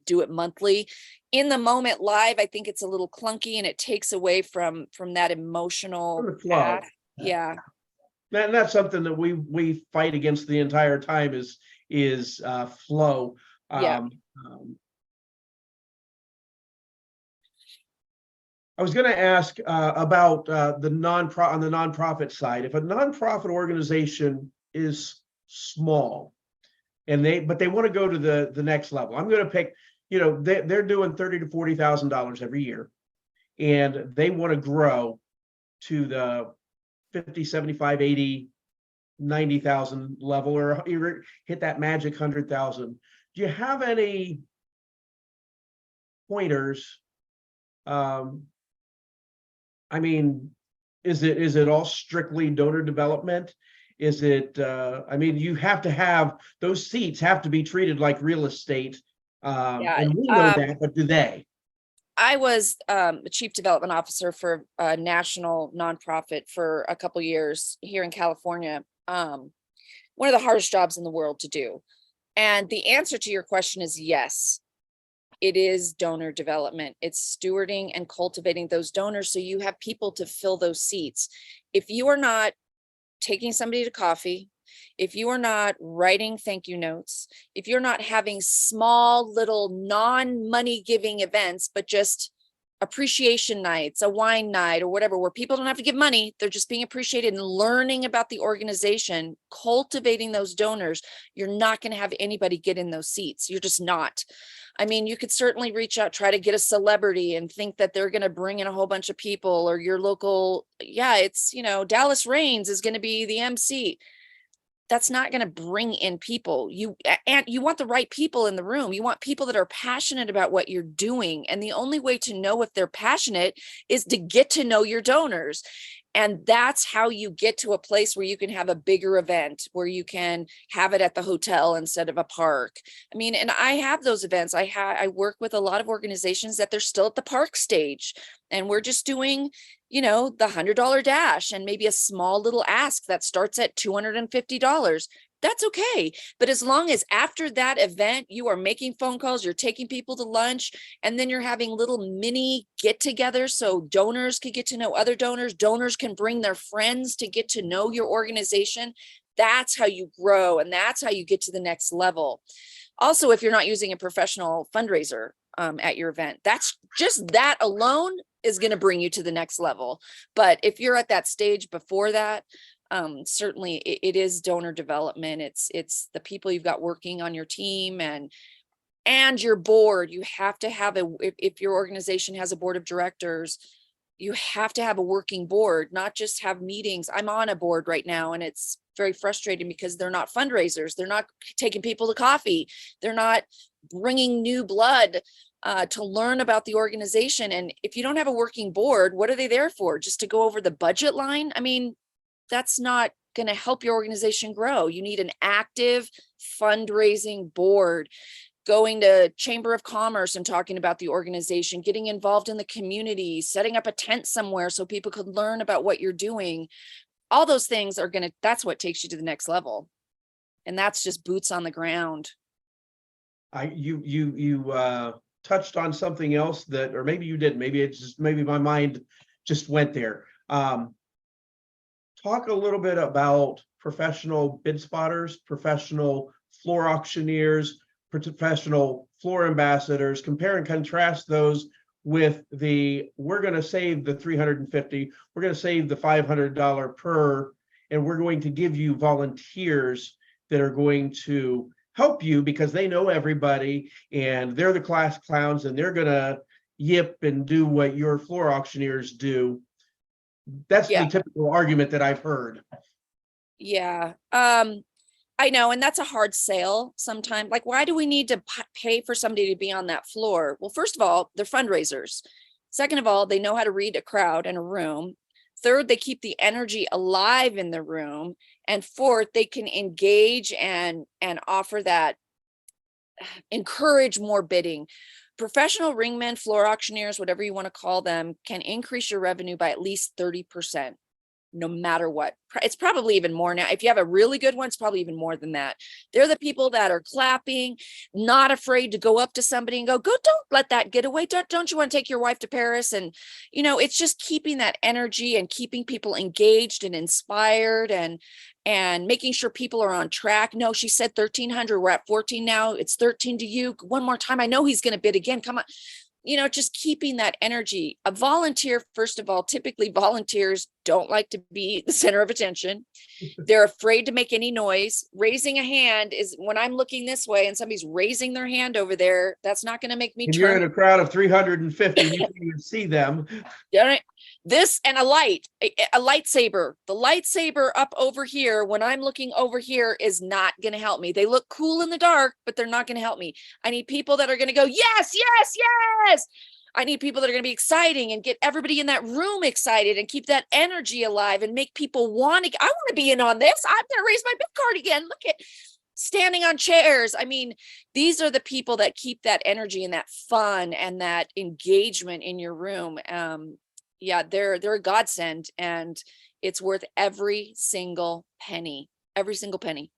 do it monthly. In the moment live, I think it's a little clunky, and it takes away from that emotional flow. Yeah. And that's something that we fight against the entire time is flow. I was going to ask about the nonprofit side. If a nonprofit organization is small but they want to go to the next level, I'm going to pick, they're doing $30,000 to $40,000 every year, and they want to grow to the 50, 75, 80, 90,000 level, or hit that magic 100,000. Do you have any pointers? I mean, is it all strictly donor development? Is it, you have to have, those seats have to be treated like real estate. And we know that, but do they? I was the chief development officer for a national nonprofit for a couple years here in California. One of the hardest jobs in the world to do. And the answer to your question is yes. It is donor development. It's stewarding and cultivating those donors so you have people to fill those seats. If you are not taking somebody to coffee, if you are not writing thank you notes, if you're not having small little non-money giving events, but just appreciation nights, a wine night or whatever, where people don't have to give money, they're just being appreciated and learning about the organization, cultivating those donors, you're not going to have anybody get in those seats. You're just not. I mean, you could certainly reach out, try to get a celebrity and think that they're going to bring in a whole bunch of people, or your local, it's, Dallas Raines is going to be the MC. That's not going to bring in people. You want the right people in the room. You want people that are passionate about what you're doing. And the only way to know if they're passionate is to get to know your donors. And that's how you get to a place where you can have a bigger event, where you can have it at the hotel instead of a park. I mean, and I have those events. I work with a lot of organizations that they're still at the park stage, and we're just doing, the $100 dash and maybe a small little ask that starts at $250. That's okay. But as long as after that event, you are making phone calls, you're taking people to lunch, and then you're having little mini get-togethers so donors can get to know other donors, donors can bring their friends to get to know your organization. That's how you grow, and that's how you get to the next level. Also, if you're not using a professional fundraiser at your event, that's just that alone is going to bring you to the next level. But if you're at that stage before that, certainly it is donor development. It's the people you've got working on your team and your board. You have to have if your organization has a board of directors, you have to have a working board, not just have meetings. I'm on a board right now, and it's very frustrating because they're not fundraisers. They're not taking people to coffee. They're not bringing new blood to learn about the organization. And if you don't have a working board, what are they there for? Just to go over the budget line? I mean, that's not going to help your organization grow. You need an active fundraising board, going to Chamber of Commerce and talking about the organization, getting involved in the community, setting up a tent somewhere so people could learn about what you're doing. All those things that's what takes you to the next level. And that's just boots on the ground. You touched on something else that, or maybe you didn't, maybe my mind just went there. Talk a little bit about professional bid spotters, professional floor auctioneers, professional floor ambassadors. Compare and contrast those with we're going to save the $350, we're going to save the $500 per, and we're going to give you volunteers that are going to help you because they know everybody and they're the class clowns and they're going to yip and do what your floor auctioneers do. That's the typical argument that I've heard. Yeah. I know. And that's a hard sale sometimes. Like, why do we need to pay for somebody to be on that floor? Well, first of all, they're fundraisers. Second of all, they know how to read a crowd and a room. Third, they keep the energy alive in the room. And fourth, they can engage and offer that, encourage more bidding. Professional ringmen, floor auctioneers, whatever you want to call them, can increase your revenue by at least 30%, no matter what. It's probably even more now. If you have a really good one, it's probably even more than that. They're the people that are clapping, not afraid to go up to somebody and go, don't let that get away. Don't you want to take your wife to Paris? And, it's just keeping that energy and keeping people engaged and inspired and making sure people are on track. No, she said 1,300. We're at 14 now. It's 13 to you. One more time. I know he's going to bid again. Come on. Just keeping that energy. A volunteer, first of all, typically volunteers don't like to be the center of attention. They're afraid to make any noise. Raising a hand is when I'm looking this way and somebody's raising their hand over there, that's not going to make me and turn. You're in a crowd of 350, you can't even see them. This and a lightsaber. The lightsaber up over here, when I'm looking over here, is not going to help me. They look cool in the dark, but they're not going to help me. I need people that are going to go, yes, yes, yes. I need people that are going to be exciting and get everybody in that room excited and keep that energy alive and make people I want to be in on this. I'm going to raise my bid card again. Look at, standing on chairs. I mean, these are the people that keep that energy and that fun and that engagement in your room. Yeah, they're a godsend, and it's worth every single penny. Every single penny.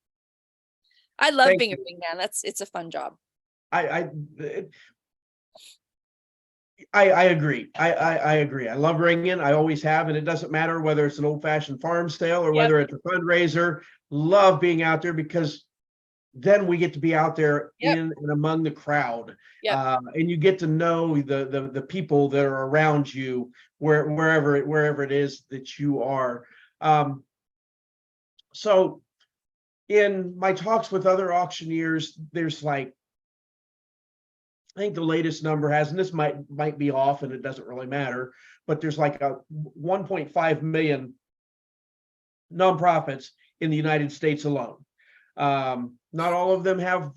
I love Thank being a you. wingman. It's a fun job. I I agree. I agree. I love ringing. I always have, and it doesn't matter whether it's an old fashioned farm sale or Yep. whether it's a fundraiser. Love being out there because then we get to be out there Yep. in and among the crowd, Yep. and you get to know the people that are around you wherever it is that you are. Um, so in my talks with other auctioneers, there's like, I think the latest number has, and this might be off, and it doesn't really matter, but there's like a 1.5 million nonprofits in the United States alone. Not all of them have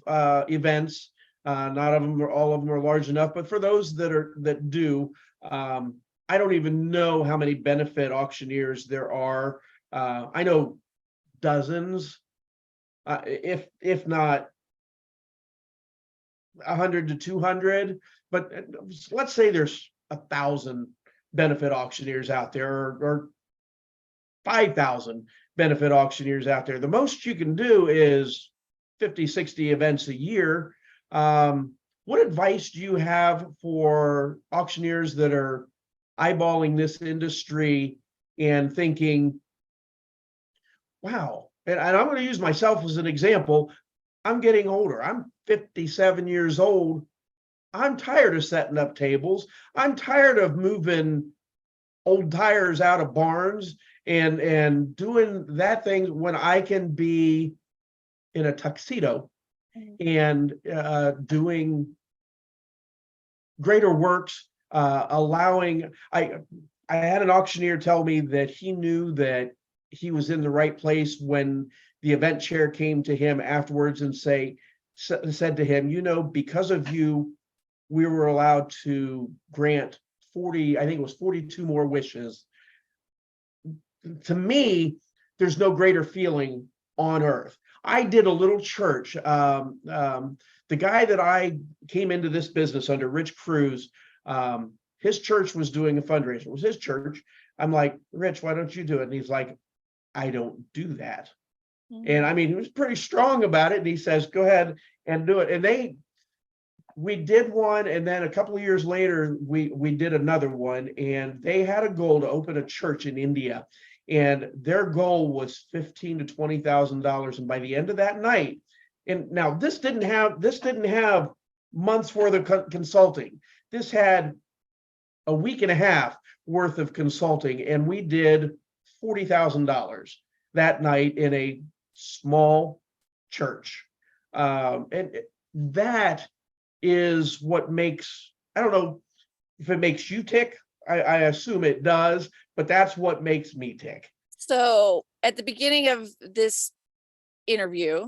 events. Not all of them are large enough, but for those that do, I don't even know how many benefit auctioneers there are. I know dozens, if not 100 to 200, but let's say there's 1,000 benefit auctioneers out there, or 5,000 benefit auctioneers out there. The most you can do is 50, 60 events a year. What advice do you have for auctioneers that are eyeballing this industry and thinking, wow, and I'm going to use myself as an example. I'm getting older. I'm 57 years old. I'm tired of setting up tables. I'm tired of moving old tires out of barns and doing that thing when I can be in a tuxedo and doing greater works, allowing. I had an auctioneer tell me that he knew that he was in the right place when the event chair came to him afterwards and said to him, because of you, we were allowed to grant 40, I think it was 42 more wishes. To me, there's no greater feeling on earth. I did a little church. The guy that I came into this business under, Rich Cruz, his church was doing a fundraiser. It was his church. I'm like, Rich, why don't you do it? And he's like, I don't do that. And I mean, he was pretty strong about it. And he says, go ahead and do it. And we did one. And then a couple of years later, we did another one. And they had a goal to open a church in India. And their goal was $15,000 to $20,000. And by the end of that night, and now this didn't have months worth of consulting. This had a week and a half worth of consulting. And we did $40,000 that night in a small church. And that is what makes, I don't know if it makes you tick. I assume it does, but that's what makes me tick. So at the beginning of this interview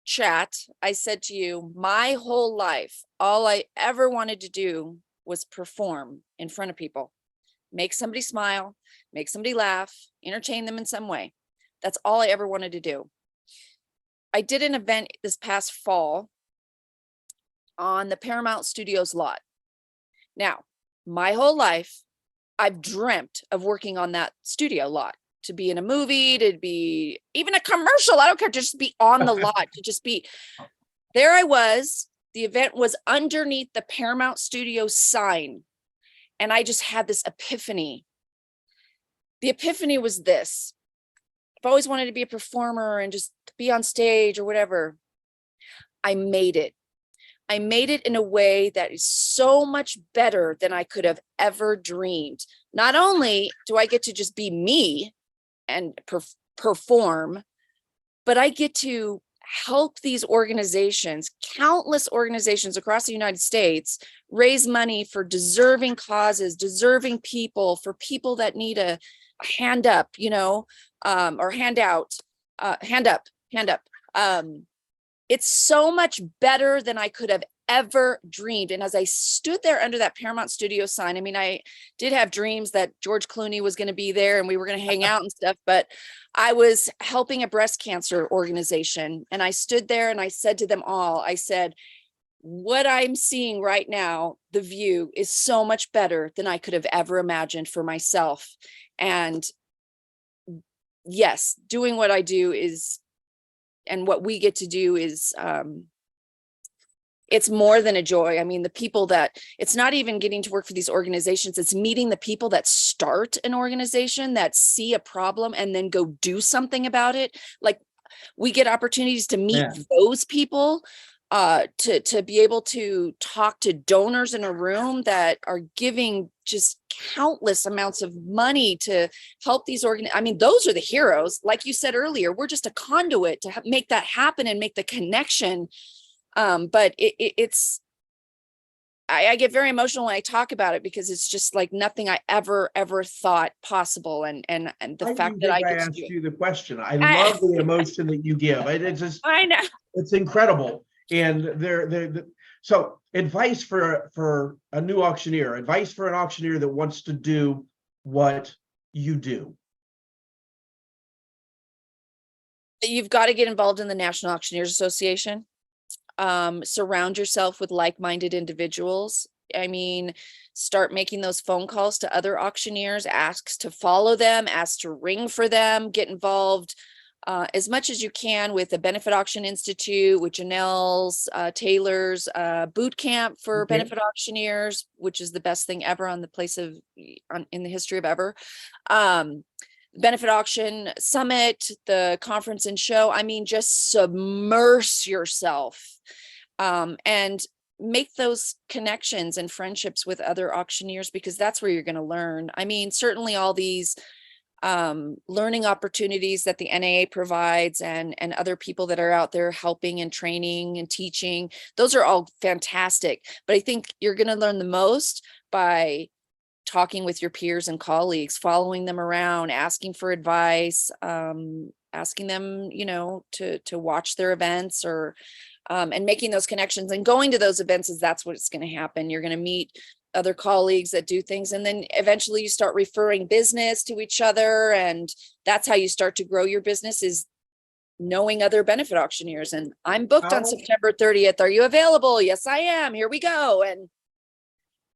chat, I said to you, my whole life, all I ever wanted to do was perform in front of people, make somebody smile, make somebody laugh, entertain them in some way. That's all I ever wanted to do. I did an event this past fall on the Paramount Studios lot. Now, my whole life, I've dreamt of working on that studio lot, to be in a movie, to be even a commercial. I don't care, to just be on the lot, to just be there. I was, the event was underneath the Paramount Studios sign. And I just had this epiphany. The epiphany was this: I've always wanted to be a performer and just be on stage or whatever. I made it. I made it in a way that is so much better than I could have ever dreamed. Not only do I get to just be me and perform, but I get to help these organizations, countless organizations across the United States, raise money for deserving causes, deserving people, for people that need a hand up, or hand out, hand up. It's so much better than I could have ever dreamed. And as I stood there under that Paramount Studio sign, I mean, I did have dreams that George Clooney was going to be there and we were going to hang out and stuff, but I was helping a breast cancer organization. And I stood there and I said to them all, I said, what I'm seeing right now, the view is so much better than I could have ever imagined for myself. And yes, doing what I do is, and what we get to do is, it's more than a joy. I mean, the people that, it's not even getting to work for these organizations, it's meeting the people that start an organization, that see a problem and then go do something about it. Like, we get opportunities to meet those people, to be able to talk to donors in a room that are giving just countless amounts of money to help these I mean, those are the heroes. Like you said earlier, we're just a conduit to make that happen and make the connection. But it's, I get very emotional when I talk about it, because it's just like nothing I ever thought possible. And the fact that I get asked to do it. you the question. I love the emotion that you give. It's just, I know. it's incredible. And so advice for a new auctioneer, advice for an auctioneer that wants to do what you do. You've got to get involved in the National Auctioneers Association. Surround yourself with like-minded individuals. I mean, start making those phone calls to other auctioneers, ask to follow them, ask to ring for them, get involved as much as you can with the Benefit Auction Institute, with Janelle's, Taylor's boot camp for benefit auctioneers, which is the best thing ever in the history of ever. Benefit Auction Summit, the conference and show. I mean, just submerge yourself and make those connections and friendships with other auctioneers, because that's where you're going to learn. I mean, certainly all these learning opportunities that the NAA provides and other people that are out there helping and training and teaching, those are all fantastic. But I think you're going to learn the most by talking with your peers and colleagues, following them around, asking for advice, asking them, to watch their events, or and making those connections and going to those events. That's what's going to happen. You're going to meet other colleagues that do things, and then eventually you start referring business to each other, and that's how you start to grow your business, is knowing other benefit auctioneers. And I'm booked on September 30th. Are you available? Yes, I am. Here we go. And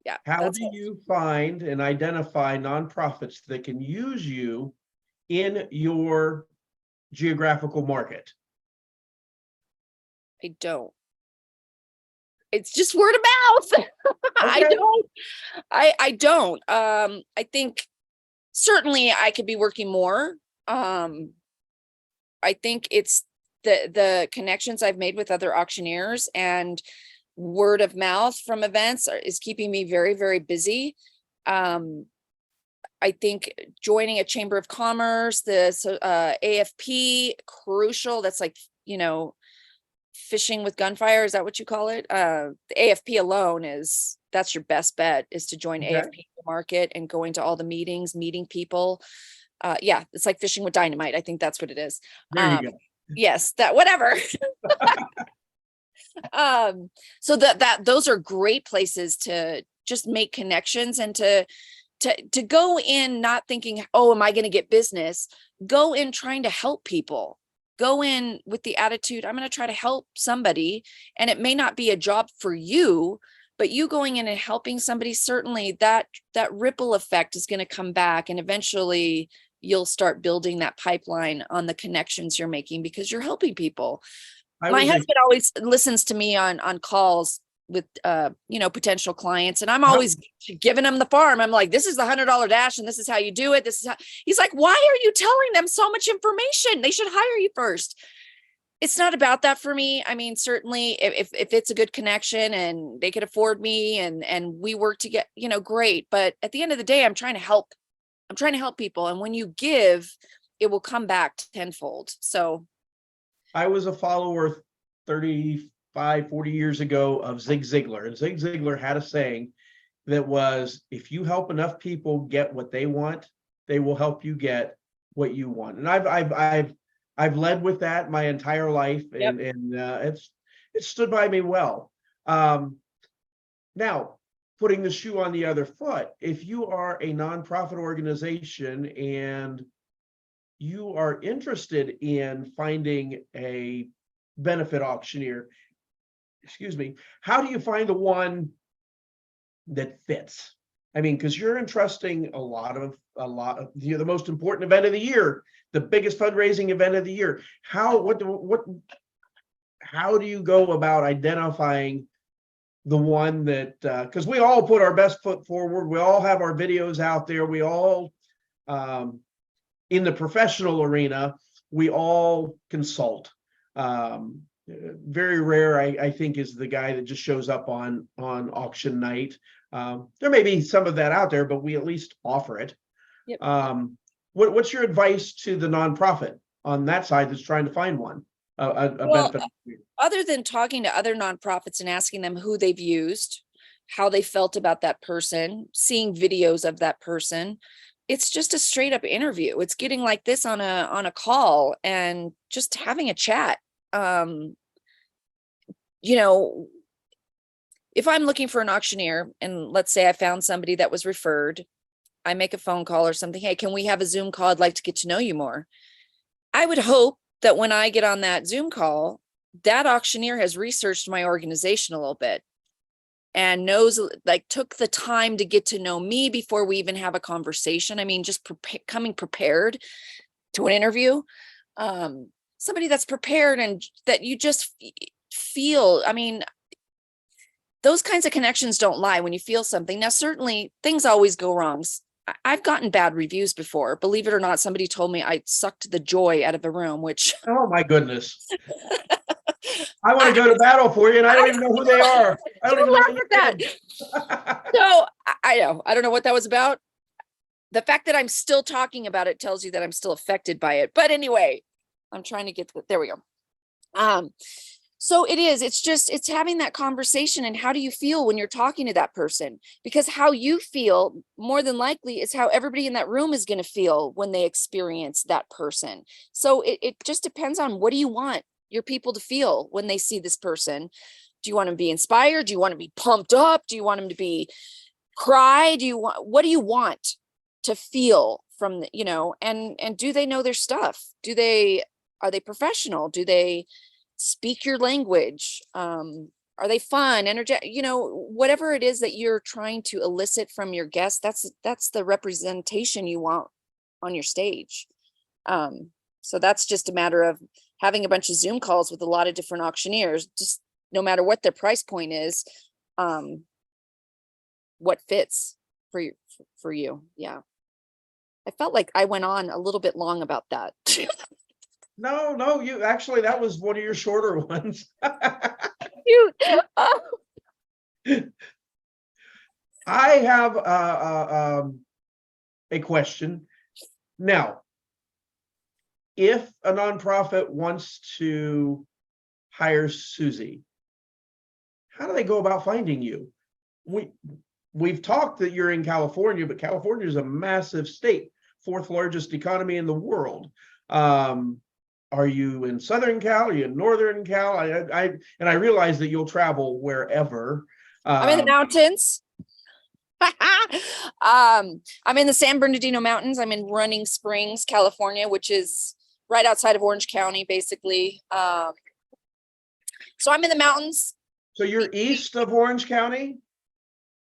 yeah. How do you find and identify nonprofits that can use you in your geographical market? I don't. It's just word of mouth. Okay. I don't. I think certainly I could be working more. I think it's the connections I've made with other auctioneers and word of mouth from events is keeping me very, very busy. I think joining a chamber of commerce, the AFP, crucial. That's like, fishing with gunfire. Is that what you call it? The AFP alone that's your best bet, is to join AFP market and going to all the meetings, meeting people. Yeah, it's like fishing with dynamite. I think that's what it is. There you go. Yes, that whatever. So those are great places to just make connections and to go in not thinking, oh, am I going to get business? Go in trying to help people. Go in with the attitude, I'm going to try to help somebody, and it may not be a job for you, but you going in and helping somebody, certainly that ripple effect is going to come back, and eventually you'll start building that pipeline on the connections you're making because you're helping people. My husband always listens to me on calls with potential clients, and I'm always giving them the farm. I'm like, this is the $100 dash, and this is how you do it. This is how. He's like, why are you telling them so much information? They should hire you first. It's not about that for me. I mean, certainly if it's a good connection and they could afford me and we work to get, great. But at the end of the day, I'm trying to help people. And when you give, it will come back tenfold. So I was a follower 35-40 years ago of Zig Ziglar, and Zig Ziglar had a saying that was, if you help enough people get what they want, they will help you get what you want. And I've led with that my entire life, and it's stood by me well. Now, putting the shoe on the other foot, if you are a nonprofit organization and you are interested in finding a benefit auctioneer, excuse me, how do you find the one that fits? I mean, because you're entrusting a lot of the most important event of the year, the biggest fundraising event of the year. How do you go about identifying the one that, because we all put our best foot forward, we all have our videos out there, we all in the professional arena, we all consult. Very rare, I think, is the guy that just shows up on auction night. There may be some of that out there, but we at least offer it. Yep. What's your advice to the nonprofit on that side that's trying to find one? Well, Benefit? other than talking to other nonprofits and asking them who they've used, how they felt about that person, seeing videos of that person, it's just a straight up interview. It's getting like this on a call and just having a chat. You know, if I'm looking for an auctioneer and let's say I found somebody that was referred, I make a phone call or something. Hey, can we have a Zoom call? I'd like to get to know you more. I would hope that when I get on that Zoom call, that auctioneer has researched my organization a little bit and knows, like, took the time to get to know me before we even have a conversation. I mean, just coming prepared to an interview. Somebody that's prepared and that you just feel, I mean, those kinds of connections don't lie when you feel something. Now, certainly things always go wrong. I've gotten bad reviews before. Believe it or not, somebody told me I sucked the joy out of the room, which. Oh my goodness. I want to go to battle for you and I don't even know who they are. I don't even laugh know at that. So I know. I don't know what that was about. The fact that I'm still talking about it tells you that I'm still affected by it. But anyway, I'm trying to get there we go. So it's having that conversation and how do you feel when you're talking to that person? Because how you feel more than likely is how everybody in that room is going to feel when they experience that person. So it just depends on what do you want your people to feel when they see this person. Do you want them to be inspired? Do you want to be pumped up? Do you want them to be cry? What do you want to feel from the, and do they know their stuff? Are they professional? Do they speak your language? Are they fun, energetic? Whatever it is that you're trying to elicit from your guests, that's the representation you want on your stage. So that's just a matter of having a bunch of Zoom calls with a lot of different auctioneers, just no matter what their price point is, what fits for you. Yeah. I felt like I went on a little bit long about that. No, you actually, that was one of your shorter ones. I have a question. Now, if a nonprofit wants to hire Susie, how do they go about finding you? We've talked that you're in California, but California is a massive state, fourth largest economy in the world. Are you in Southern Cal? Are you in Northern Cal? I realize that you'll travel wherever. I'm in the mountains. I'm in the San Bernardino Mountains. I'm in Running Springs, California, which is right outside of Orange County, basically. So I'm in the mountains. So you're east of Orange County?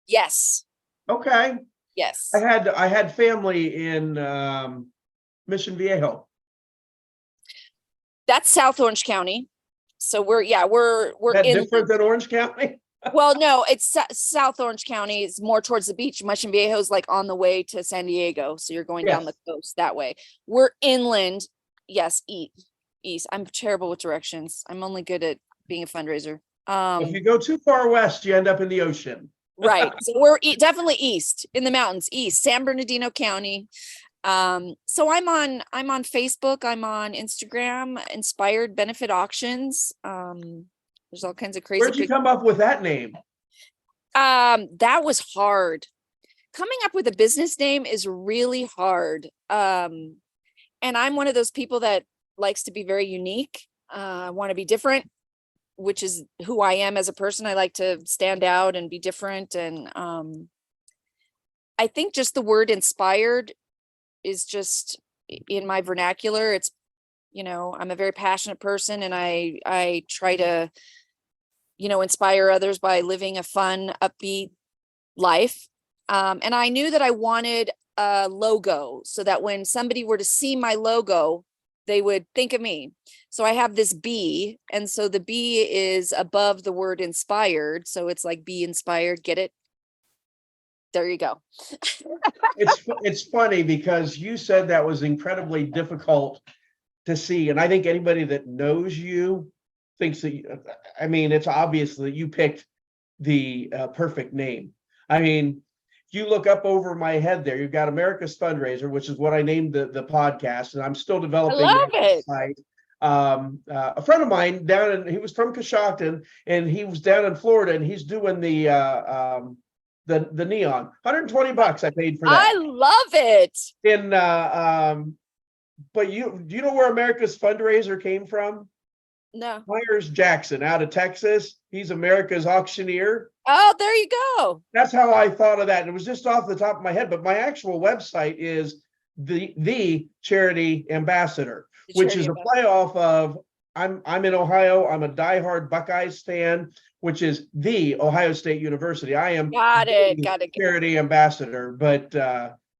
Yes. Okay. Yes. I had family in Mission Viejo. That's South Orange County. So we're different than Orange County? Well, no, it's South Orange County. It's more towards the beach. Mission Viejo is like on the way to San Diego. So you're going down the coast that way. We're inland. Yes, east. I'm terrible with directions. I'm only good at being a fundraiser. If you go too far west, you end up in the ocean. Right. So we're definitely east in the mountains, east, San Bernardino County. So I'm on Facebook, I'm on Instagram, Inspired Benefit Auctions. There's all kinds of crazy. Where'd you come up with that name? That was hard. Coming up with a business name is really hard. And I'm one of those people that likes to be very unique. I want to be different. which is who I am as a person. I like to stand out and be different. And I think just the word inspired is just in my vernacular. It's, I'm a very passionate person, and I try to, inspire others by living a fun, upbeat life. And I knew that I wanted a logo so that when somebody were to see my logo, they would think of me. So I have this B, and so the B is above the word inspired. So it's like be inspired, get it? There you go. It's funny because you said that was incredibly difficult to see. And I think anybody that knows you thinks that, it's obvious that you picked the perfect name. I mean, you look up over my head there, you've got America's Fundraiser, which is what I named the podcast, and I'm still developing love that it. site. A friend of mine he was from Coshocton, and he was down in Florida, and he's doing the neon. $120 I paid for that. I love it. And but do you know where America's Fundraiser came from? No. Myers Jackson out of Texas. He's America's Auctioneer. Oh, there you go. That's how I thought of that. And it was just off the top of my head, but my actual website is the Charity Ambassador, which is a play off of I'm in Ohio. I'm a diehard Buckeyes fan, which is the Ohio State University. I am got it. Charity Ambassador, but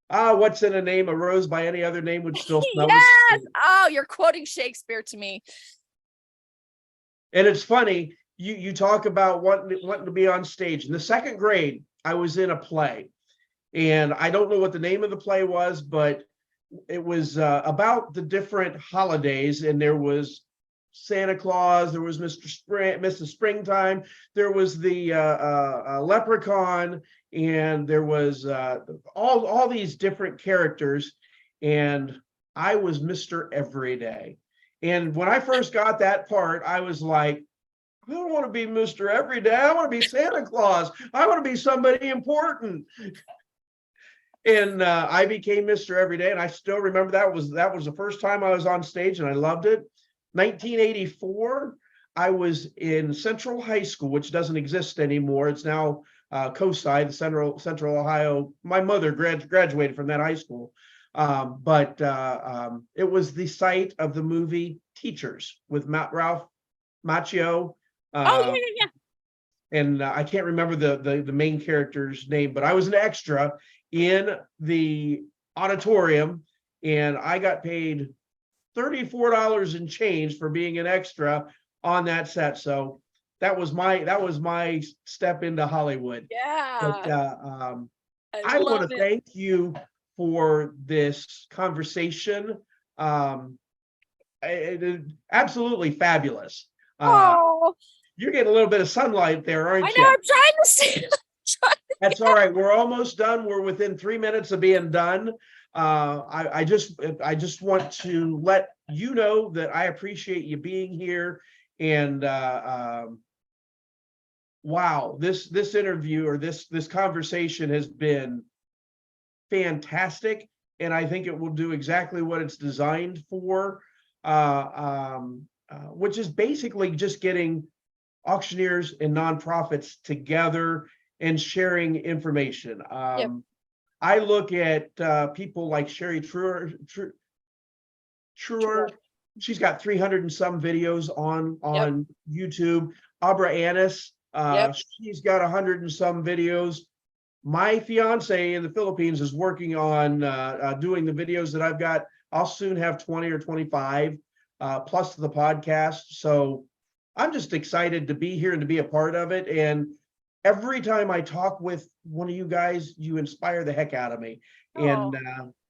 what's in a name? A rose by any other name would still smell. Yes. Oh, you're quoting Shakespeare to me. And it's funny, you talk about wanting to be on stage. In the second grade, I was in a play, and I don't know what the name of the play was, but it was about the different holidays, and there was Santa Claus, there was Mrs. Springtime, there was the Leprechaun, and there was all these different characters, and I was Mr. Everyday. And when I first got that part, I was like, I don't want to be Mr. Everyday. I want to be Santa Claus. I want to be somebody important. And I became Mr. Everyday, and I still remember that was the first time I was on stage, and I loved it. 1984, I was in Central High School, which doesn't exist anymore. It's now COSI, the Central Ohio. My mother graduated from that high school. But it was the site of the movie Teachers with Ralph Macchio. Yeah. And I can't remember the main character's name, but I was an extra in the auditorium, and I got paid $34 and change for being an extra on that set. So that was my step into Hollywood. Yeah. But, I want to thank you for this conversation. It is absolutely fabulous. You're getting a little bit of sunlight there, aren't you? I know, I'm trying to see. That's all right. We're almost done. We're within 3 minutes of being done. I just want to let you know that I appreciate you being here. And wow, this interview or this conversation has been fantastic, and I think it will do exactly what it's designed for, which is basically just getting auctioneers and nonprofits together and sharing information. Yep. I look at people like Sherry Truer. She's got 300 and some videos on YouTube. Abra Annis, she's got 100 and some videos. My fiance in the Philippines is working on doing the videos that I've got. I'll soon have 20 or 25 plus the podcast. So I'm just excited to be here and to be a part of it. And every time I talk with one of you guys, you inspire the heck out of me. And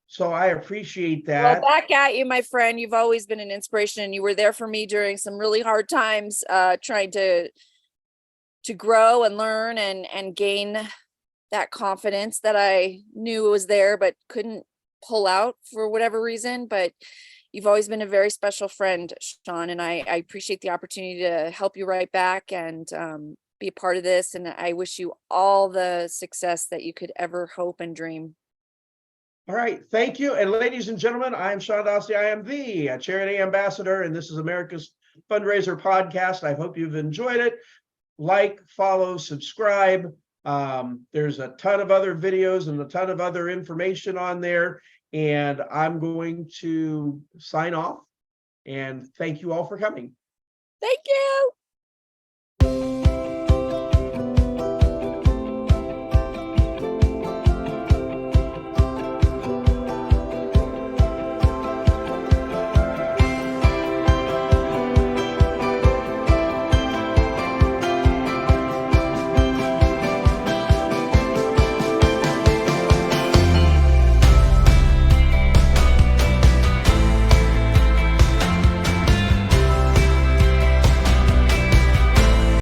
so I appreciate that. Well, back at you, my friend. You've always been an inspiration, and you were there for me during some really hard times, trying to grow and learn and gain that confidence that I knew was there, but couldn't pull out for whatever reason. But you've always been a very special friend, Shawn, and I appreciate the opportunity to help you right back and be a part of this. And I wish you all the success that you could ever hope and dream. All right. Thank you. And ladies and gentlemen, I am Shawn Dostie. I am the Charity Ambassador, and this is America's Fundraiser podcast. I hope you've enjoyed it. Like, follow, subscribe. There's a ton of other videos and a ton of other information on there. And I'm going to sign off. And thank you all for coming. Thank you.